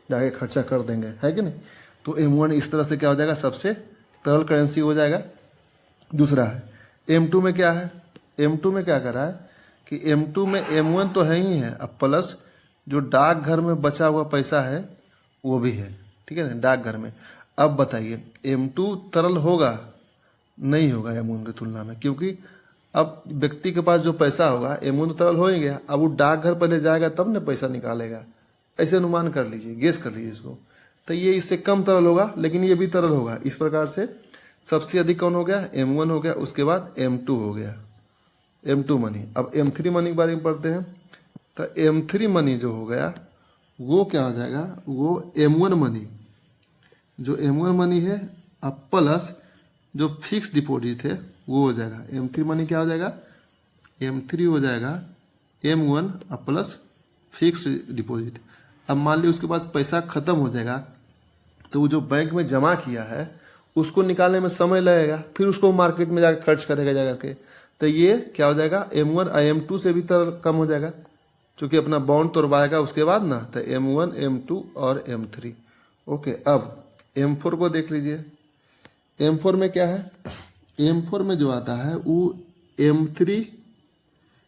जाके खर्चा कर देंगे, है कि नहीं? तो M1 इस तरह से क्या हो जाएगा? सबसे तरल करेंसी हो जाएगा। दूसरा है M2 में क्या है? M2 में क्या कर रहा है कि M2 में M1 तो है ही है, अब प्लस जो डाकघर में बचा हुआ पैसा है वो भी है। ठीक है ना, डाकघर में। अब बताइए M2 तरल होगा? नहीं होगा M1 की तुलना में, क्योंकि अब व्यक्ति के पास जो पैसा होगा M1 तो तरल हो ही गया, अब वो डाकघर पर ले जाएगा तब ना पैसा निकालेगा। ऐसे अनुमान कर लीजिए, गेस कर लीजिए इसको। तो ये इससे कम तरल होगा लेकिन ये भी तरल होगा। इस प्रकार से सबसे अधिक कौन हो गया? M1 हो गया, उसके बाद M2 हो गया, M2 मनी। अब M3 मनी के बारे में पढ़ते हैं। तो M3 मनी जो हो गया वो क्या हो जाएगा? वो M1 मनी, जो M1 मनी है अब प्लस जो फिक्स डिपॉजिट है वो हो जाएगा। M3 मनी क्या हो जाएगा? M3 हो जाएगा M1 अब प्लस फिक्स डिपॉजिट। अब मान ली उसके पास पैसा खत्म हो जाएगा तो वो जो बैंक में जमा किया है उसको निकालने में समय लगेगा, फिर उसको मार्केट में जाकर खर्च करेगा जा करके। तो ये क्या हो जाएगा? M1 M2 से भी तरल कम हो जाएगा क्योंकि अपना बॉन्ड तोड़वाएगा उसके बाद ना। तो M1 M2 और M3। ओके, अब M4 को देख लीजिए। M4 में क्या है? M4 में जो आता है वो M3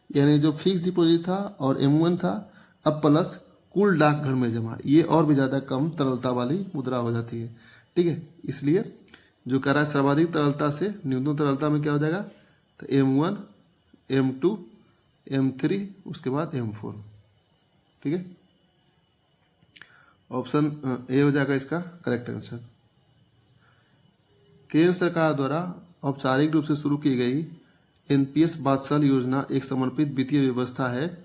यानी जो फिक्स डिपॉजिट था और M1 था अब प्लस कुल डाकघर में जमा, ये और भी ज़्यादा कम तरलता वाली मुद्रा हो जाती है। ठीक है, इसलिए जो कह रहा है सर्वाधिक तरलता से न्यूनतम तरलता में क्या हो जाएगा? तो M1 M2 M3 उसके बाद M4। ठीक है, ऑप्शन ए हो जाएगा इसका करेक्ट आंसर। केंद्र सरकार द्वारा औपचारिक रूप से शुरू की गई एनपीएस वात्सल योजना एक समर्पित वित्तीय व्यवस्था है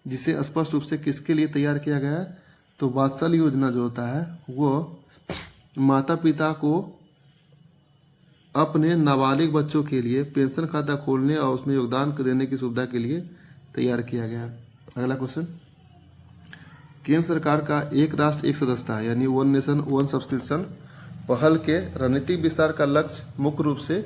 जिसे स्पष्ट रूप से किसके लिए तैयार किया गया है? तो वात्सल योजना जो होता है वो माता पिता को अपने नाबालिग बच्चों के लिए पेंशन खाता खोलने और उसमें योगदान देने की सुविधा के लिए तैयार किया गया है। अगला क्वेश्चन, केंद्र सरकार का एक राष्ट्र एक सदस्यता यानी वन नेशन वन सब्सक्रिप्शन पहल के रणनीतिक विस्तार का लक्ष्य मुख्य रूप से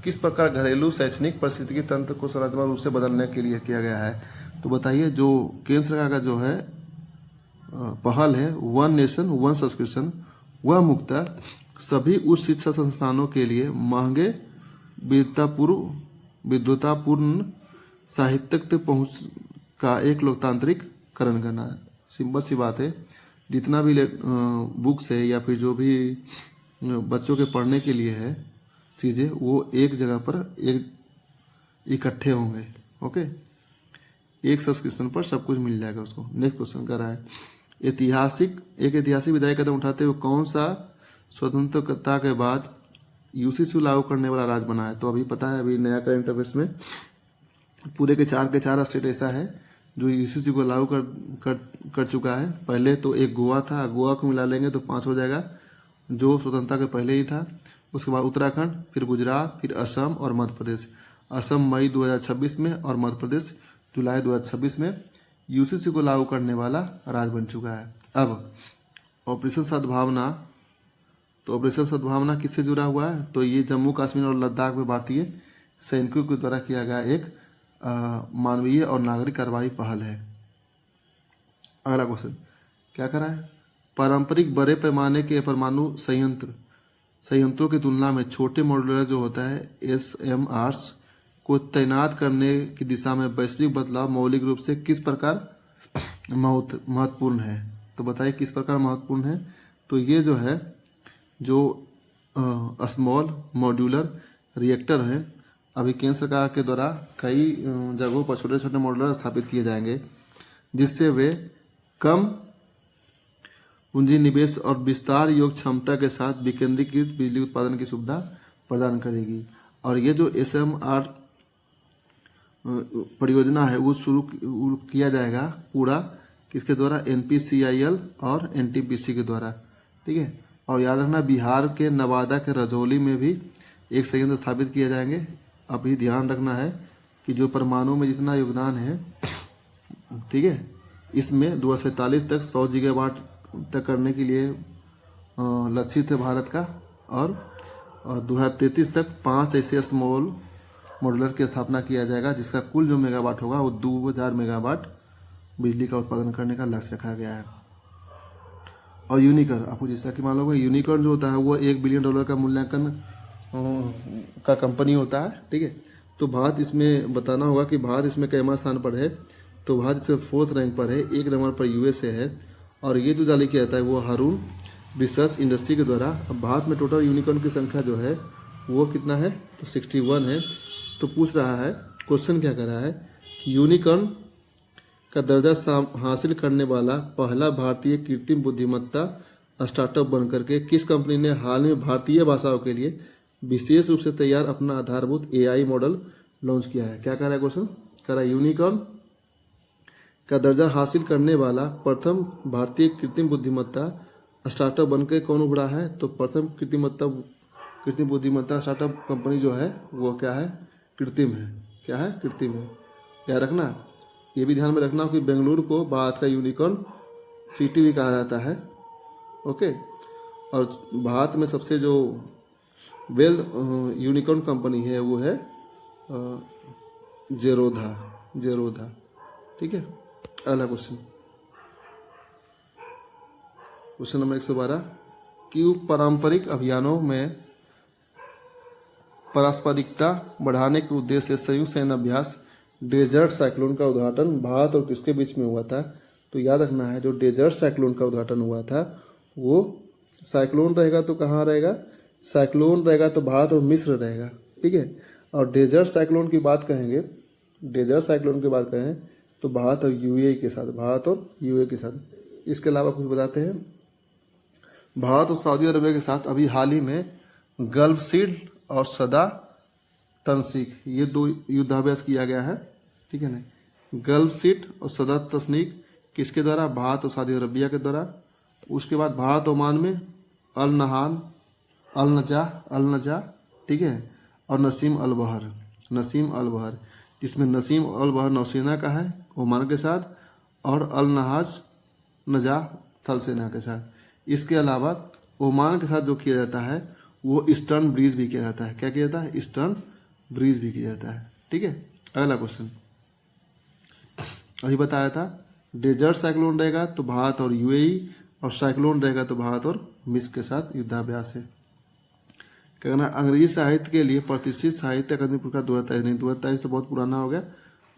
किस प्रकार घरेलू शैक्षणिक पारिस्थितिकी तंत्र को संरचनात्मक रूप से बदलने के लिए किया गया है? तो बताइए, जो केंद्र सरकार का जो है पहल है वन नेशन वन सब्सक्रिप्शन, वह मुख्यतः सभी उच्च शिक्षा संस्थानों के लिए महंगे विद्वतापूर्ण साहित्यिक तक पहुँच का एक लोकतांत्रिककरण करना है। सिंपल सी बात है, जितना भी बुक्स है या फिर जो भी बच्चों के पढ़ने के लिए है चीज़ें वो एक जगह पर एक इकट्ठे होंगे। ओके, एक सब्सक्रिप्शन पर सब कुछ मिल जाएगा उसको। नेक्स्ट क्वेश्चन कर रहा है, एक ऐतिहासिक विधायी कदम उठाते हुए कौन सा स्वतंत्रता के बाद यूसीसी लागू करने वाला राज्य बना है? तो अभी पता है, अभी नया करंट अफेयर्स में पूरे के चार स्टेट ऐसा है जो यूसीसी को लागू कर चुका है। पहले तो एक गोवा था, गोवा को मिला लेंगे तो 5 हो जाएगा जो स्वतंत्रता के पहले ही था। उसके बाद उत्तराखंड, फिर गुजरात, फिर असम और मध्य प्रदेश। असम मई 2026 में और मध्य प्रदेश जुलाई 2026 में यूसीसी को लागू करने वाला राज्य बन चुका है। अब ऑपरेशन सद्भावना, तो ऑपरेशन सद्भावना किससे जुड़ा हुआ है? तो ये जम्मू कश्मीर और लद्दाख में भारतीय सैनिकों के द्वारा किया गया एक मानवीय और नागरिक कार्रवाई पहल है। अगला क्वेश्चन क्या कर रहा है, पारंपरिक बड़े पैमाने के परमाणु संयंत्रों की तुलना में छोटे मॉड्यूलर जो होता है SMRs को तैनात करने की दिशा में वैश्विक बदलाव मौलिक रूप से किस प्रकार महत्वपूर्ण है? तो बताइए किस प्रकार महत्वपूर्ण है। तो ये जो है जो स्मॉल मॉड्यूलर रिएक्टर हैं, अभी केंद्र सरकार के द्वारा कई जगहों पर छोटे छोटे मॉड्यूलर स्थापित किए जाएंगे जिससे वे कम पूंजी निवेश और विस्तार योग्य क्षमता के साथ विकेंद्रीकृत बिजली उत्पादन की सुविधा प्रदान करेगी। और ये जो SMR परियोजना है वो शुरू किया जाएगा पूरा किसके द्वारा? NPCIL और NTPC के द्वारा। ठीक है, और याद रखना बिहार के नवादा के रजौली में भी एक संयंत्र स्थापित किए जाएंगे। अभी ध्यान रखना है कि जो परमाणु में जितना योगदान है, ठीक है, इसमें 2047 तक 100 गीगावाट तक करने के लिए लक्षित है भारत का। और 2033 तक 5 ऐसे स्मॉल मॉड्यूलर की स्थापना किया जाएगा जिसका कुल जो मेगावाट होगा वो 2000 मेगावाट बिजली का उत्पादन करने का लक्ष्य रखा गया है। और यूनिकॉर्न, आपको जैसा कि मान लो यूनिकॉर्न जो होता है वो $1 बिलियन का मूल्यांकन का कंपनी होता है। ठीक है, तो भारत इसमें बताना होगा कि भारत इसमें कैमा स्थान पर है। तो भारत इसमें 4th रैंक पर है, 1 नंबर पर USA है। और ये जो जारी किया जाता है वो हारून रिसर्च इंडस्ट्री के द्वारा। अब भारत में टोटल यूनिकॉर्न की संख्या जो है वो कितना है? तो 61 है। तो पूछ रहा है क्वेश्चन क्या कर रहा है कि यूनिकॉर्न का दर्जा हासिल करने वाला पहला भारतीय कृत्रिम बुद्धिमत्ता स्टार्टअप बनकर के किस कंपनी ने हाल में भारतीय भाषाओं के लिए विशेष रूप से तैयार अपना आधारभूत एआई मॉडल लॉन्च किया है। क्या कह रहा है क्वेश्चन, कह रहा है यूनिकॉर्न का दर्जा हासिल करने वाला प्रथम भारतीय कृत्रिम बुद्धिमत्ता स्टार्टअप बनकर कौन उभरा है। तो प्रथम कृत्रिम बुद्धिमत्ता स्टार्टअप कंपनी जो है वो क्या है, कृत्रिम है। क्या है, कृत्रिम है। क्या रखना, ये भी ध्यान में रखना कि बेंगलुरु को भारत का यूनिकॉर्न सिटी भी कहा जाता है। ओके, और भारत में सबसे जो वेल यूनिकॉर्न कंपनी है वो है जेरोधा। ठीक है। अगला क्वेश्चन, क्वेश्चन नंबर 112, कि पारंपरिक अभियानों में पारस्परिकता बढ़ाने के उद्देश्य से संयुक्त सैन्य अभ्यास डेजर्ट साइक्लोन का उद्घाटन भारत और किसके बीच में हुआ था। तो याद रखना है, जो डेजर्ट साइक्लोन का उद्घाटन हुआ था वो साइक्लोन रहेगा तो कहाँ रहेगा, साइक्लोन रहेगा तो भारत और मिस्र रहेगा। ठीक है। और डेजर्ट साइक्लोन की बात कहेंगे, डेजर्ट साइक्लोन की बात कहें तो भारत और यूएई के साथ, भारत और यूएई के साथ। इसके अलावा कुछ बताते हैं, भारत और सऊदी अरबिया के साथ अभी हाल ही में गल्फ सीड और सदा तनसीक ये 2 युद्धाभ्यास किया गया है। ठीक है ना। गल्फ सीड और सदा तस्नीक किसके द्वारा, भारत और सऊदी अरबिया के द्वारा। उसके बाद भारत ओमान में अल नहान, अल नजा, ठीक है, और नसीम अल बहर, जिसमें नसीम अल बहर नौसेना का है ओमान के साथ, और अल नहाज नजा थल सेना के साथ। इसके अलावा ओमान के साथ जो किया जाता है वो ईस्टर्न ब्रीज भी किया जाता है। क्या किया जाता है, ईस्टर्न ब्रीज भी किया जाता है। ठीक है। अगला क्वेश्चन, अभी बताया था डेजर्ट साइक्लोन रहेगा तो भारत और यूएई, और साइक्लोन रहेगा तो भारत और मिस्र के साथ युद्धाभ्यास है। कहना, अंग्रेजी साहित्य के लिए प्रतिष्ठित साहित्य अकादमी पुरस्कार 2023 तो बहुत पुराना हो गया।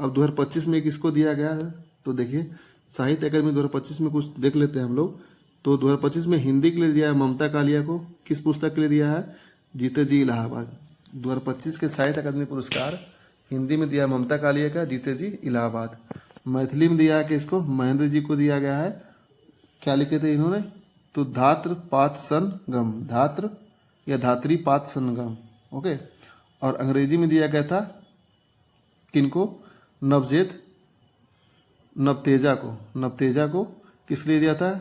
अब 2025 में किसको दिया गया है, तो देखिए साहित्य अकादमी 2025 में कुछ देख लेते हैं हम लोग। तो 2025 में हिंदी के लिए दिया है ममता कालिया को। किस पुस्तक के लिए दिया है, जीते जी इलाहाबाद। 2025 के साहित्य अकादमी पुरस्कार हिंदी में दिया ममता कालिया का, जीते जी इलाहाबाद। मैथिली में दिया है कि इसको महेंद्र जी को दिया गया है। क्या लिखे थे इन्होंने, तो धात्र पात संगम, धात्र या धात्री पात संगम। ओके। और अंग्रेजी में दिया गया था किनको, नवतेजा को किस लिए दिया था,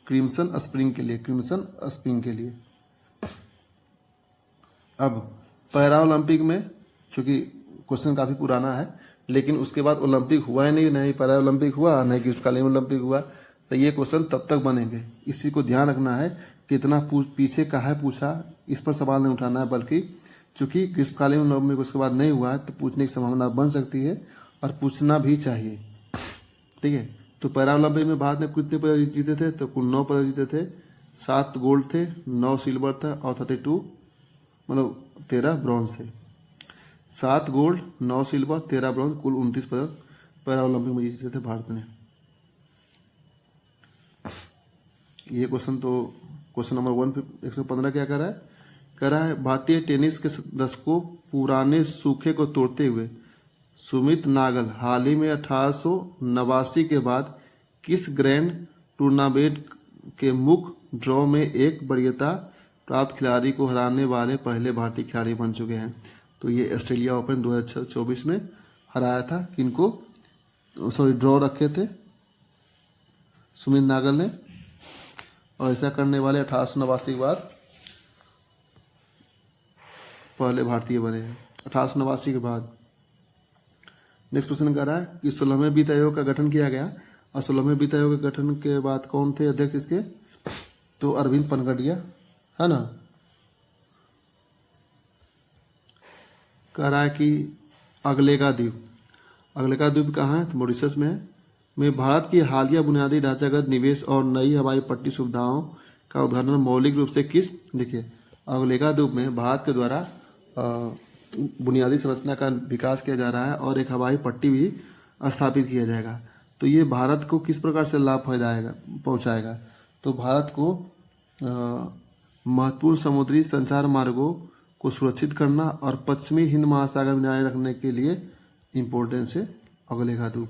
क्रिम्सन स्प्रिंग के लिए। अब पैरा ओलंपिक में, चूंकि क्वेश्चन काफी पुराना है लेकिन उसके बाद ओलंपिक हुआ ही नहीं, नहीं पैरा ओलंपिक हुआ, नहीं ग्रीष्मकालीन ओलंपिक हुआ, तो ये क्वेश्चन तब तक बनेंगे। इसी को ध्यान रखना है कि इतना पीछे का है पूछा, इस पर सवाल नहीं उठाना है, बल्कि चूंकि ग्रीष्मकालीन ओलंपिक उसके बाद नहीं हुआ है तो पूछने की संभावना बन सकती है और पूछना भी चाहिए। ठीक है। तो पैरा ओलंपिक में भारत ने कितने पदक जीते थे, तो कुल 9 पदक जीते थे। 7 गोल्ड थे, 9 सिल्वर था और 13 ब्रॉन्ज थे। 7 गोल्ड, 9 सिल्वर, 13 ब्रॉन्ज, कुल 29 पदक पैरा ओलंपिक में जीते थे भारत ने। ये क्वेश्चन तो क्वेश्चन नंबर 115 क्या कर रहा है, कह रहा है भारतीय टेनिस के दशकों पुराने सूखे को तोड़ते हुए सुमित नागल हाल ही में 1889 के बाद किस ग्रैंड टूर्नामेंट के मुख्य ड्रॉ में एक वरीयता प्राप्त खिलाड़ी को हराने वाले पहले भारतीय खिलाड़ी बन चुके हैं। तो ये ऑस्ट्रेलिया ओपन 2024 में हराया था किनको, ड्रॉ रखे थे सुमित नागल ने, और ऐसा करने वाले 1889 के बाद पहले भारतीय बने हैं, 1889 के बाद। नेक्स्ट क्वेश्चन कह रहा है कि 16वें वित्त आयोग का गठन किया गया, और 16वें वित्त आयोग के गठन के बाद कौन थे अध्यक्ष इसके, तो अरविंद पनगडिया, है ना। कह रहा है कि अगलेगा द्वीप कहाँ है, तो मॉरिशस में है। में भारत की हालिया बुनियादी ढांचागत निवेश और नई हवाई पट्टी सुविधाओं का उदाहरण मौलिक रूप से किस, देखिए अगलेगा द्वीप में भारत के द्वारा बुनियादी संरचना का विकास किया जा रहा है और एक हवाई पट्टी भी स्थापित किया जाएगा। तो ये भारत को किस प्रकार से लाभ पहुंचाएगा, तो भारत को महत्वपूर्ण समुद्री संचार मार्गों को सुरक्षित करना और पश्चिमी हिंद महासागर में बनाए रखने के लिए इम्पोर्टेंस है। अगले धातु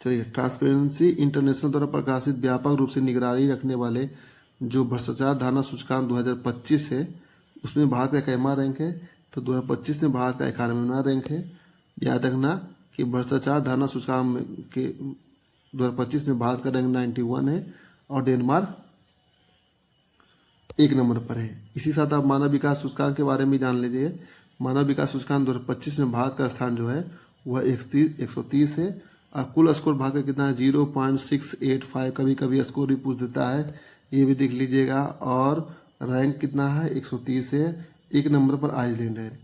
चलिए, ट्रांसपेरेंसी इंटरनेशनल द्वारा प्रकाशित व्यापक रूप से निगरानी रखने वाले जो भ्रष्टाचार धारणा सूचकांक 2025 है उसमें भारत का कैमा रैंक है, तो 2025 में भारत का 91वां रैंक है। याद रखना कि भ्रष्टाचार धारणा सूचकांक के 2025 में भारत का रैंक 91 है और डेनमार्क 1 नंबर पर है। इसी साथ आप मानव विकास सूचकांक के बारे में जान लीजिए। मानव विकास सूचकांक 2025 में भारत का स्थान जो है वह 130 है और कुल स्कोर भारत का कितना है 0.685। कभी कभी स्कोर भी पूछ देता है, ये भी देख लीजिएगा। और रैंक कितना है 130 है। 1 नंबर पर आइसलैंड है।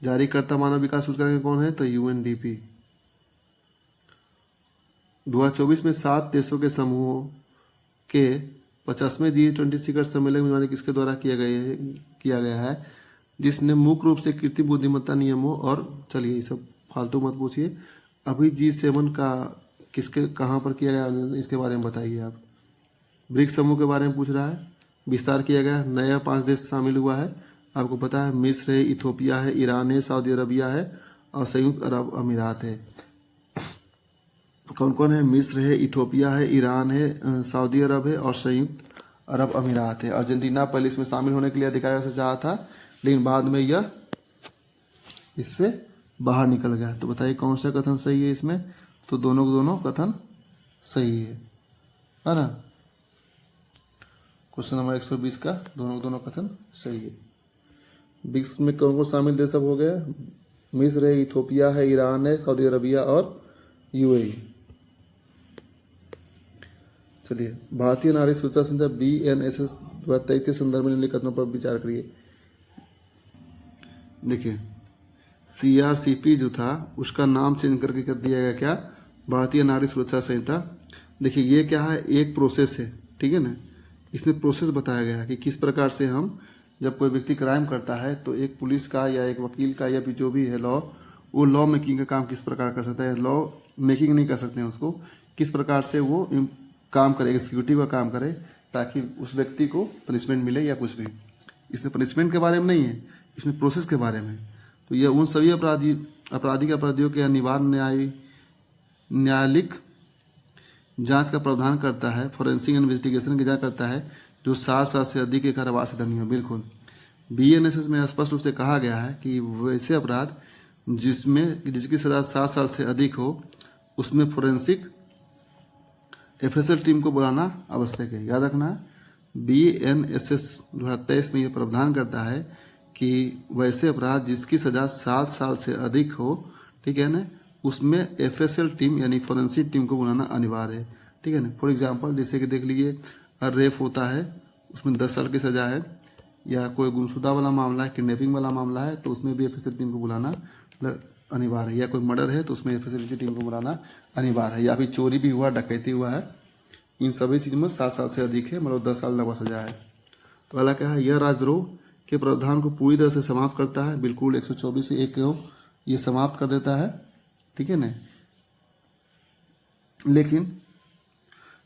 जारीकर्ता मानव विकास सूचकांक कौन है, तो यूएनडीपी। 2024 में 7 देशों के समूहों के 50वें G20 शिखर सम्मेलन की मेजबानी किसके द्वारा किया गया है, जिसने मुख्य रूप से कृत्रिम बुद्धिमत्ता नियमों और चलिए ये सब फालतू मत पूछिए। अभी G7 का किसके कहाँ पर किया गया इसके बारे में बताइए आप। ब्रिक्स समूह के बारे में पूछ रहा है, विस्तार किया गया, नया 5 देश शामिल हुआ है। आपको पता है मिस्र है, इथोपिया है, ईरान है, सऊदी अरबिया है और संयुक्त अरब अमीरात है। कौन कौन है, मिस्र है, इथोपिया है, ईरान है, सऊदी अरब है और संयुक्त अरब अमीरात है। अर्जेंटीना पहले इसमें शामिल होने के लिए अधिकार से चाहा था, लेकिन बाद में यह इससे बाहर निकल गया। तो बताइए कौन सा कथन सही है इसमें, तो दोनों के दोनों कथन सही है ना। क्वेश्चन नंबर 120 का दोनों के दोनों कथन सही है। ब्रिक्स में कौन कौन शामिल देश सब हो गया, मिस्र है, इथोपिया है, ईरान है, सऊदी अरबिया और यूएई। चलिए, भारतीय नारी सुरक्षा संस्था BNSS 2023 के संदर्भ में निम्नलिखित कथनों पर विचार करिए। देखिए, CRCP जो था उसका नाम चेंज करके कर दिया गया क्या, भारतीय नारी सुरक्षा संहिता। देखिए ये क्या है, एक प्रोसेस है, ठीक है ना। इसमें प्रोसेस बताया गया है कि किस प्रकार से हम जब कोई व्यक्ति क्राइम करता है तो एक पुलिस का या एक वकील का या फिर जो भी है लॉ, वो लॉ मेकिंग का काम किस प्रकार कर सकता है। लॉ मेकिंग नहीं कर सकते हैं उसको, किस प्रकार से वो काम करे, एग्जीक्यूटिव का काम करे ताकि उस व्यक्ति को पनिशमेंट मिले या कुछ भी। इसमें पनिशमेंट के बारे में नहीं है, इसमें प्रोसेस के बारे में। तो यह उन सभी अपराधियों के निवारण न्यायालयिक जांच का प्रावधान करता है, फॉरेंसिक इन्वेस्टिगेशन की जांच करता है जो 7 साल से अधिक के कारावास से दंडनीय हो। बिल्कुल, BNSS में स्पष्ट रूप से कहा गया है कि वैसे अपराध जिसकी सजा 7 साल से अधिक हो उसमें फोरेंसिक FSL टीम को बुलाना आवश्यक है। याद रखना, BNSS 2023 में यह प्रावधान करता है कि वैसे अपराध जिसकी सजा 7 साल से अधिक हो, ठीक है ना, उसमें FSL टीम यानी फोरेंसिक टीम को बुलाना अनिवार्य है, ठीक है ना। फॉर एग्जांपल जैसे कि देख लीजिए, रेप होता है उसमें 10 साल की सजा है, या कोई गुमशुदा वाला मामला है, किडनैपिंग वाला मामला है तो उसमें भी FSL टीम को बुलाना अनिवार्य है, या कोई मर्डर है तो उसमें FSL की टीम को बुलाना अनिवार्य है, या फिर चोरी भी हुआ, डकैती हुआ है, इन सभी चीज़ में 7 साल से अधिक है, मतलब 10 साल लगभग सजा है। तो अगला क्या है, यह राजद्रोह के प्रावधान को पूरी तरह से समाप्त करता है। बिल्कुल 124 से 1 को ये समाप्त कर देता है, ठीक है ना। लेकिन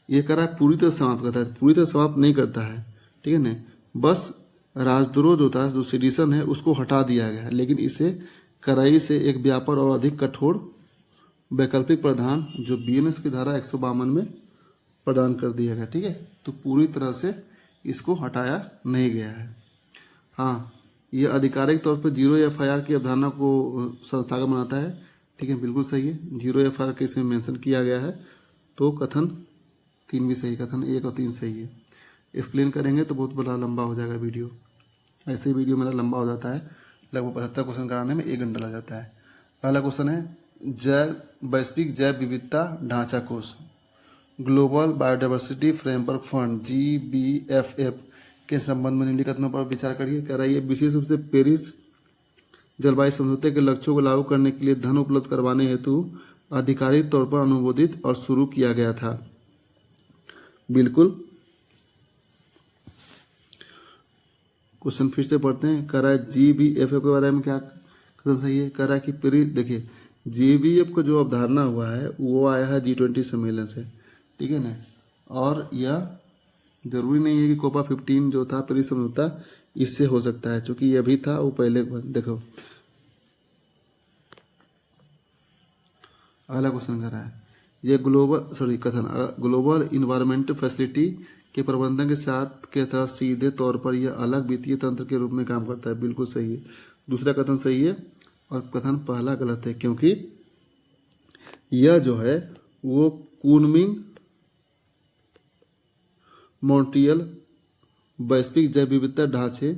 ये कह रहा है पूरी तरह समाप्त करता है, पूरी तरह समाप्त नहीं करता है, ठीक है ना। बस राजद्रोह जो था, जो सेडिशन है, उसको हटा दिया गया है, लेकिन इसे कड़ाई से एक व्यापक और अधिक कठोर वैकल्पिक प्रावधान जो BNS की धारा 152 में प्रदान कर दिया गया, ठीक है। तो पूरी तरह से इसको हटाया नहीं गया है। हाँ, ये आधिकारिक तौर पर 0 FIR की अवधारणा को संस्थागत बनाता है, ठीक है, बिल्कुल सही है। 0 FIR के इसमें मेंशन किया गया है, तो कथन 3 भी सही, कथन 1 और 3 सही है। एक्सप्लेन करेंगे तो बहुत बड़ा लंबा हो जाएगा वीडियो, ऐसे ही वीडियो मेरा लंबा हो जाता है, लगभग 75 क्वेश्चन कराने में 1 घंटा लग जाता है। अगला क्वेश्चन है वैश्विक जैव विविधता ढांचा कोष, global biodiversity framework fund GBFF के संबंध में निम्नलिखित कथनों पर विचार करिए। कह रहा है, विशेष रूप से पेरिस जलवायु समझौते के लक्ष्यों को लागू करने के लिए धन उपलब्ध करवाने हेतु आधिकारिक तौर पर अनुमोदित और शुरू किया गया था। बिल्कुल, क्वेश्चन फिर से पढ़ते हैं। कह रहा है GBFF के बारे में क्या कथन सही है। कह रहा है कि पेरिस, देखिए GBF का जो अवधारणा हुआ है वो आया है G20 सम्मेलन से, ठीक है ना, और यह जरूरी नहीं है कि कोपा 15 जो था पेरिस समझौता इससे हो सकता है, क्योंकि ये भी था वो पहले। देखो अगला क्वेश्चन कर रहा है, ये ग्लोबल इन्वायरमेंट फैसिलिटी के प्रबंधन के साथ के तहत सीधे तौर पर यह अलग वित्तीय तंत्र के रूप में काम करता है। बिल्कुल सही है, दूसरा कथन सही है और कथन पहला गलत है, क्योंकि यह जो है वो कूनमिंग मॉन्ट्रियल वैश्विक जैव विविधता ढांचे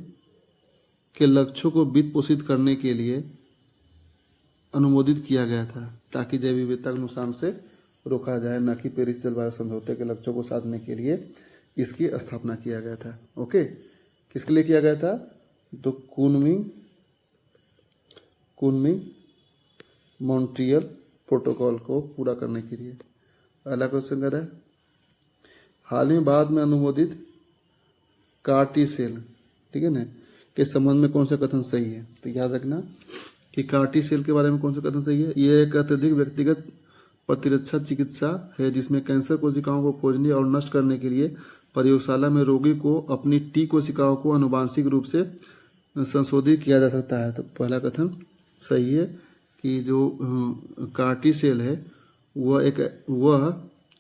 के लक्ष्यों को वित्त पोषित करने के लिए अनुमोदित किया गया था, ताकि जैव विविधता के नुकसान से रोका जाए, न कि पेरिस जलवायु समझौते के लक्ष्यों को साधने के लिए इसकी स्थापना किया गया था। ओके, किसके लिए किया गया था? तो कूनमिंग मॉन्ट्रियल प्रोटोकॉल को पूरा करने के लिए। अगला क्वेश्चन कर रहा है, हाल ही बाद में अनुमोदित कार्टिसेल, ठीक है ना, के संबंध में कौन सा कथन सही है? तो याद रखना कि कार्टिसेल के बारे में कौन सा कथन सही है। यह एक अत्यधिक व्यक्तिगत प्रतिरक्षा चिकित्सा है जिसमें कैंसर कोशिकाओं को खोजने और नष्ट करने के लिए प्रयोगशाला में रोगी को अपनी टी कोशिकाओं को आनुवांशिक रूप से संशोधित किया जा सकता है। तो पहला कथन सही है कि जो कार्टिसेल है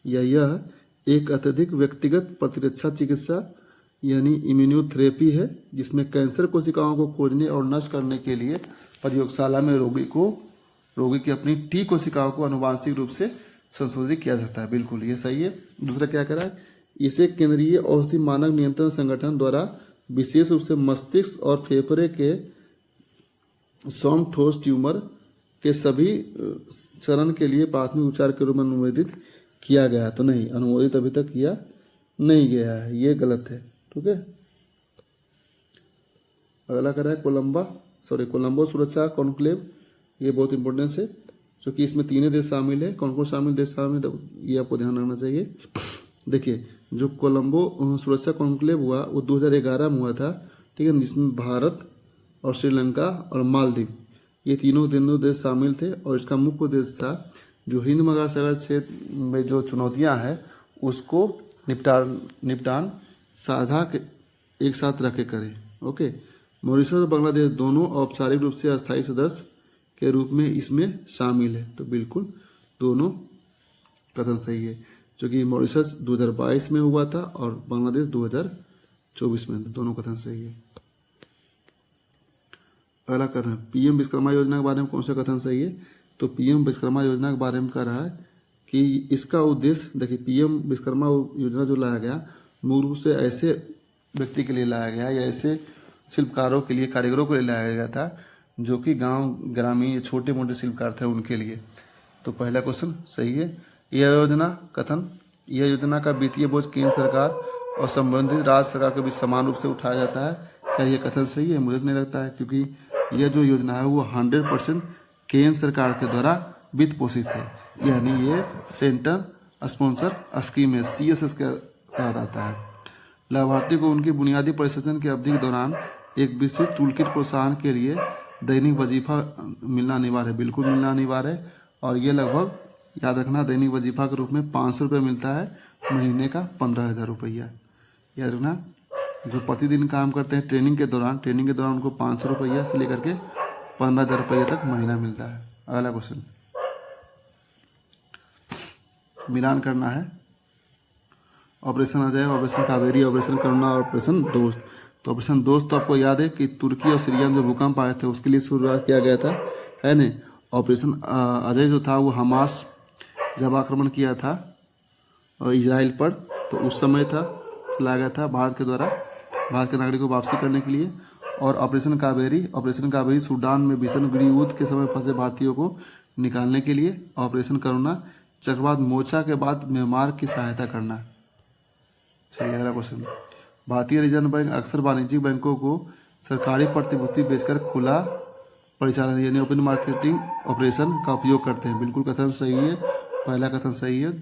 यह एक अत्यधिक व्यक्तिगत प्रतिरक्षा चिकित्सा यानी इम्यूनोथेरेपी है जिसमें कैंसर कोशिकाओं को खोजने और नष्ट करने के लिए प्रयोगशाला में रोगी की अपनी टी कोशिकाओं को आनुवांशिक रूप से संशोधित किया जाता है। बिल्कुल ये सही है। दूसरा क्या करा है, इसे केंद्रीय औषधि मानक नियंत्रण संगठन द्वारा विशेष रूप से मस्तिष्क और फेफड़े के सॉम ठोस ट्यूमर के सभी चरण के लिए प्राथमिक उपचार के रूप में अनुमोदित किया गया है। तो नहीं, अनुमोदित अभी तक किया नहीं गया है, ये गलत है। ठीक है, अगला कर रहा है कोलंबो सुरक्षा कॉन्क्लेव। ये बहुत इंपॉर्टेंट है क्योंकि इसमें तीनों देश शामिल है। कौन कौन शामिल देश शामिल है ये आपको ध्यान रखना चाहिए। देखिए, जो कोलंबो सुरक्षा कॉन्क्लेव हुआ वो 2011 में हुआ था, ठीक है, जिसमें भारत और श्रीलंका और मालदीव ये तीनों देश शामिल थे। और इसका मुख्य उद्देश्य था जो हिंद महासागर क्षेत्र में जो चुनौतियां हैं उसको निपटान साझा एक साथ रखे करें। ओके, मॉरिशस और बांग्लादेश दोनों औपचारिक रूप से अस्थायी सदस्य के रूप में इसमें शामिल है। तो बिल्कुल दोनों कथन सही है, जो कि मॉरिशस 2022 में हुआ था और बांग्लादेश 2024 में, दोनों कथन सही है। अगला कथन, पीएम विश्वकर्मा योजना के बारे में कौन सा कथन सही है? तो पीएम विश्वकर्मा योजना के बारे में कह रहा है कि इसका उद्देश्य, देखिए, पीएम विश्वकर्मा योजना जो लाया गया मूल रूप से ऐसे व्यक्ति के लिए लाया गया या ऐसे शिल्पकारों के लिए, कारीगरों के लिए लाया गया था जो कि गांव ग्रामीण छोटे मोटे शिल्पकार थे उनके लिए। तो पहला क्वेश्चन सही है। यह योजना का वित्तीय बोझ केंद्र सरकार और संबंधित राज्य सरकार के बीच समान रूप से उठाया जाता है। क्या यह कथन सही है? मुझे तो नहीं लगता है, क्योंकि यह जो योजना है वो 100% केंद्र सरकार के द्वारा वित्त पोषित है, यानी ये सेंट्रल स्पॉन्सर स्कीम है, CSS के तहत आता है। लाभार्थी को उनकी बुनियादी प्रशिक्षण की अवधि के दौरान एक विशिष्ट टूलकिट प्रोत्साहन के लिए दैनिक वजीफा मिलना अनिवार्य है। बिल्कुल मिलना अनिवार्य है। और ये लगभग, याद रखना, दैनिक वजीफा के रूप में 500 रुपये मिलता है, महीने का 15,000 रुपया। याद रखना, जो प्रतिदिन काम करते हैं ट्रेनिंग के दौरान उनको 500 रुपया से लेकर के 15,000 रुपये तक महीना मिलता है। अगला क्वेश्चन, मिलान करना है। Operation Ajay, operation Kaveri, operation Karuna, operation Dost. तो ऑपरेशन दोस्त तो आपको याद है कि तुर्की और सीरिया में जो भूकंप आए थे उसके लिए शुरुआत किया गया था, है न। ऑपरेशन अजय जो था वो हमास जब आक्रमण किया था इजराइल पर, तो उस समय था, चलाया गया था भारत के द्वारा भारत के नागरिकों को वापसी करने के लिए। और ऑपरेशन कावेरी सूडान में भीषण गृहयुद्ध के समय फंसे भारतीयों को निकालने के लिए। ऑपरेशन करुणा चक्रवात मोर्चा के बाद म्यांमार की सहायता करना। चलिए अगला क्वेश्चन, भारतीय रिजर्व बैंक अक्सर वाणिज्यिक बैंकों को सरकारी प्रतिभूति बेचकर खुला परिचालन यानी ओपन मार्केटिंग ऑपरेशन का उपयोग करते हैं। बिल्कुल कथन सही है, पहला कथन सही है।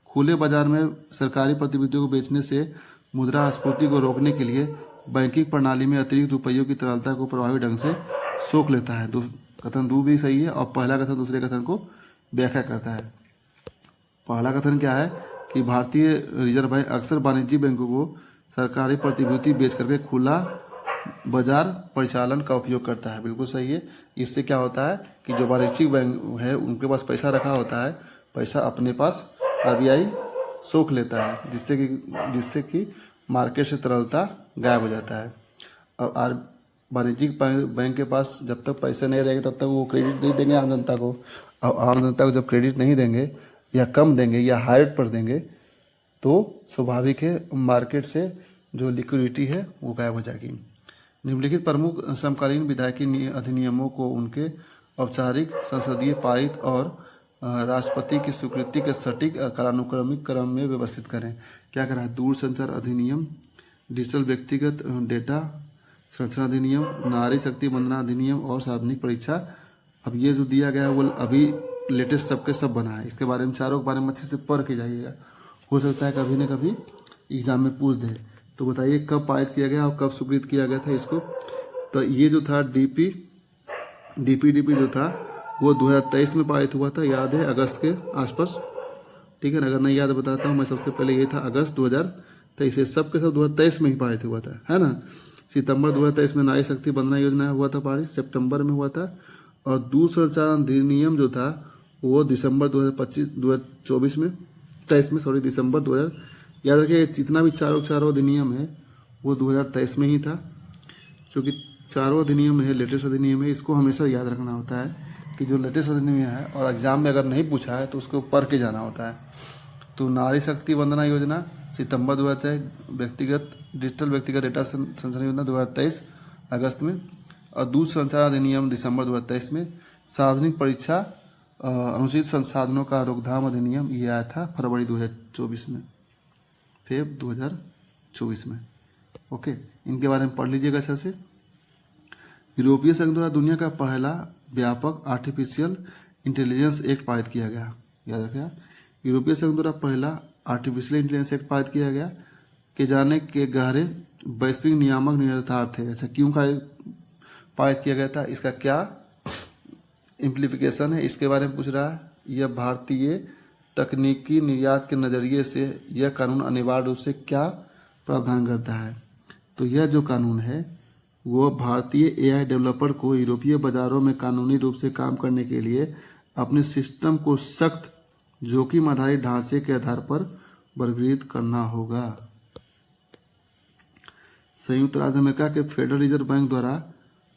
खुले बाजार में सरकारी प्रतिभूतियों को बेचने से मुद्रास्फीति को रोकने के लिए बैंकिंग प्रणाली में अतिरिक्त रुपयों की तरलता को प्रभावी ढंग से सोख लेता है। कथन 2 भी सही है और पहला कथन दूसरे कथन को व्याख्या करता है। पहला कथन क्या है कि भारतीय रिजर्व बैंक अक्सर वाणिज्यिक बैंकों को सरकारी प्रतिभूति बेच करके खुला बाजार परिचालन का उपयोग करता है। बिल्कुल सही है। इससे क्या होता है कि जो वाणिज्यिक बैंक है उनके पास पैसा रखा होता है, पैसा अपने पास आरबीआई सोख लेता है, जिससे कि मार्केट से तरलता गायब हो जाता है। और वाणिज्यिक बैंक के पास जब तक पैसे नहीं रहेंगे तब तक वो क्रेडिट नहीं देंगे आम जनता को। और आम जनता को जब क्रेडिट नहीं देंगे या कम देंगे या हाई रेट पर देंगे तो स्वाभाविक है मार्केट से जो लिक्विडिटी है वो गायब हो जाएगी। निम्नलिखित प्रमुख समकालीन विधायकी अधिनियमों को उनके औपचारिक, संसदीय पारित और राष्ट्रपति की स्वीकृति के सटीक कालानुक्रमिक क्रम में व्यवस्थित करें। क्या करा है? दूरसंचार अधिनियम, डिजिटल व्यक्तिगत डेटा संरक्षण अधिनियम, नारी शक्ति वंदना अधिनियम और सार्वजनिक परीक्षा। अब ये जो दिया गया है वो अभी लेटेस्ट सबके सब बना है। इसके बारे में चारों के बारे में अच्छे से पढ़ के जाइएगा, हो सकता है कभी न कभी एग्जाम में पूछ दे। तो बताइए कब पारित किया गया और कब स्वीकृत किया गया था इसको? तो ये जो था डीपीडीपी जो था वो 2023 में पारित हुआ था, याद है, अगस्त के आसपास। ठीक है ना? अगर नहीं याद बताता हूँ मैं, सबसे पहले ये था अगस्त 2023, सब के सब 2023 में ही पारित हुआ था, है ना। सितंबर 2023 में नारी शक्ति वंदना योजना हुआ था पारित, सितंबर में हुआ था। और दूरसंचार अधिनियम जो था वो दिसंबर 2024 में, 23 में, सॉरी, दिसंबर 2000। याद रखिए जितना भी चारों अधिनियम है वो 2023 में ही था, क्योंकि चारों अधिनियम है लेटेस्ट अधिनियम है। इसको हमेशा याद रखना होता है कि जो लेटेस्ट अधिनियम है और एग्जाम में अगर नहीं पूछा है तो उसको पढ़ के जाना होता है। तो नारी शक्ति वंदना योजना सितंबर 2023, डिजिटल व्यक्तिगत डेटा संरक्षण योजना 2023 अगस्त में, और दूरसंचार अधिनियम दिसंबर 2023 में। सार्वजनिक परीक्षा अनुचित संसाधनों का रोकथाम अधिनियम ये आया था फरवरी 2024 में, फेब 2024 में। ओके, इनके बारे में पढ़ लीजिएगा अच्छे से। यूरोपीय संघ द्वारा दुनिया का पहला व्यापक आर्टिफिशियल इंटेलिजेंस एक्ट पारित किया गया। याद रखिएगा, यूरोपीय संघ द्वारा पहला आर्टिफिशियल इंटेलिजेंस एक्ट पारित किया गया कि जाने के गहरे वैश्विक नियामक निहितार्थ थे। अच्छा, क्यों पारित किया गया था, इसका क्या इम्प्लीफिकेशन है, इसके बारे में पूछ रहा है। यह भारतीय तकनीकी निर्यात के नज़रिए से यह कानून अनिवार्य रूप से क्या प्रावधान करता है? तो यह जो कानून है वो भारतीय एआई डेवलपर को यूरोपीय बाजारों में कानूनी रूप से काम करने के लिए अपने सिस्टम को सख्त जोखिम आधारित ढांचे के आधार पर वर्गीकृत करना होगा। संयुक्त राज्य अमेरिका के फेडरल रिजर्व बैंक द्वारा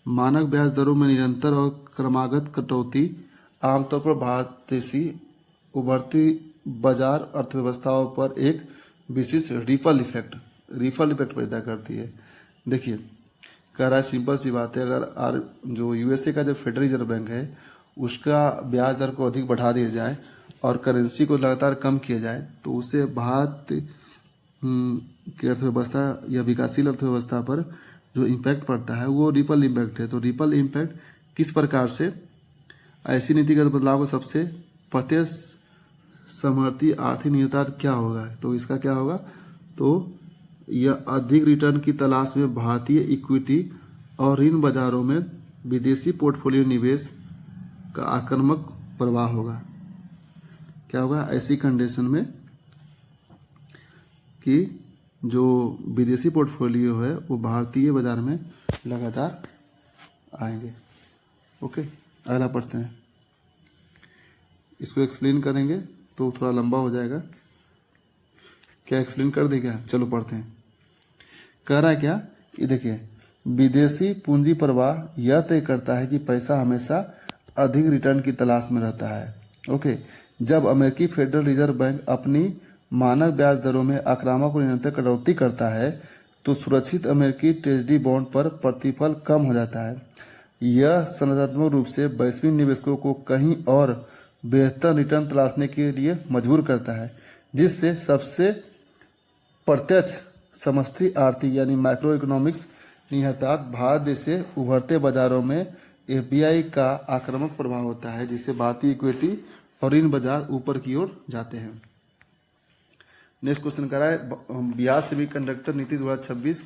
मानक ब्याज दरों में निरंतर और क्रमागत कटौती आमतौर पर भारत जैसी उभरती बाजार अर्थव्यवस्थाओं पर एक विशिष्ट रिपल इफेक्ट पैदा करती है। देखिए, कह रहा है सिंपल सी बात है, अगर जो यूएसए का जो फेडरल रिजर्व बैंक है उसका ब्याज दर को अधिक बढ़ा दिया जाए और करेंसी को लगातार कम किया जाए तो उससे भारत की अर्थव्यवस्था या विकासशील अर्थव्यवस्था पर जो इम्पैक्ट पड़ता है वो रिपल इम्पैक्ट है। तो रिपल इम्पैक्ट किस प्रकार से ऐसी नीतिगत बदलाव को सबसे प्रत्यक्ष समर्थी आर्थिक निहितार्थ क्या होगा? तो इसका क्या होगा? तो यह अधिक रिटर्न की तलाश में भारतीय इक्विटी और ऋण बाजारों में विदेशी पोर्टफोलियो निवेश का आक्रामक प्रवाह होगा। क्या होगा ऐसी कंडीशन में कि जो विदेशी पोर्टफोलियो है वो भारतीय बाजार में लगातार आएंगे। ओके, अगला पढ़ते हैं। इसको एक्सप्लेन करेंगे तो थोड़ा लंबा हो जाएगा। क्या एक्सप्लेन कर दे क्या? चलो पढ़ते हैं। कह रहा है क्या, ये देखिए, विदेशी पूंजी प्रवाह यह तय करता है कि पैसा हमेशा अधिक रिटर्न की तलाश में रहता है। ओके, जब अमेरिकी फेडरल रिजर्व बैंक अपनी मानक ब्याज दरों में आक्रामक और निरंतर कटौती करता है तो सुरक्षित अमेरिकी ट्रेजरी बॉन्ड पर प्रतिफल कम हो जाता है। यह संरचनात्मक रूप से वैश्विक निवेशकों को कहीं और बेहतर रिटर्न तलाशने के लिए मजबूर करता है, जिससे सबसे प्रत्यक्ष समष्टि आर्थिक यानी माइक्रो इकोनॉमिक्स निहितार्थ भारत जैसे उभरते बाजारों में एफबीआई का आक्रामक प्रभाव होता है, जिससे भारतीय इक्विटी और ऋण बाजार ऊपर की ओर जाते हैं। नेक्स्ट क्वेश्चन कर रहा है, बिहार सेमीकंडक्टर नीति 2026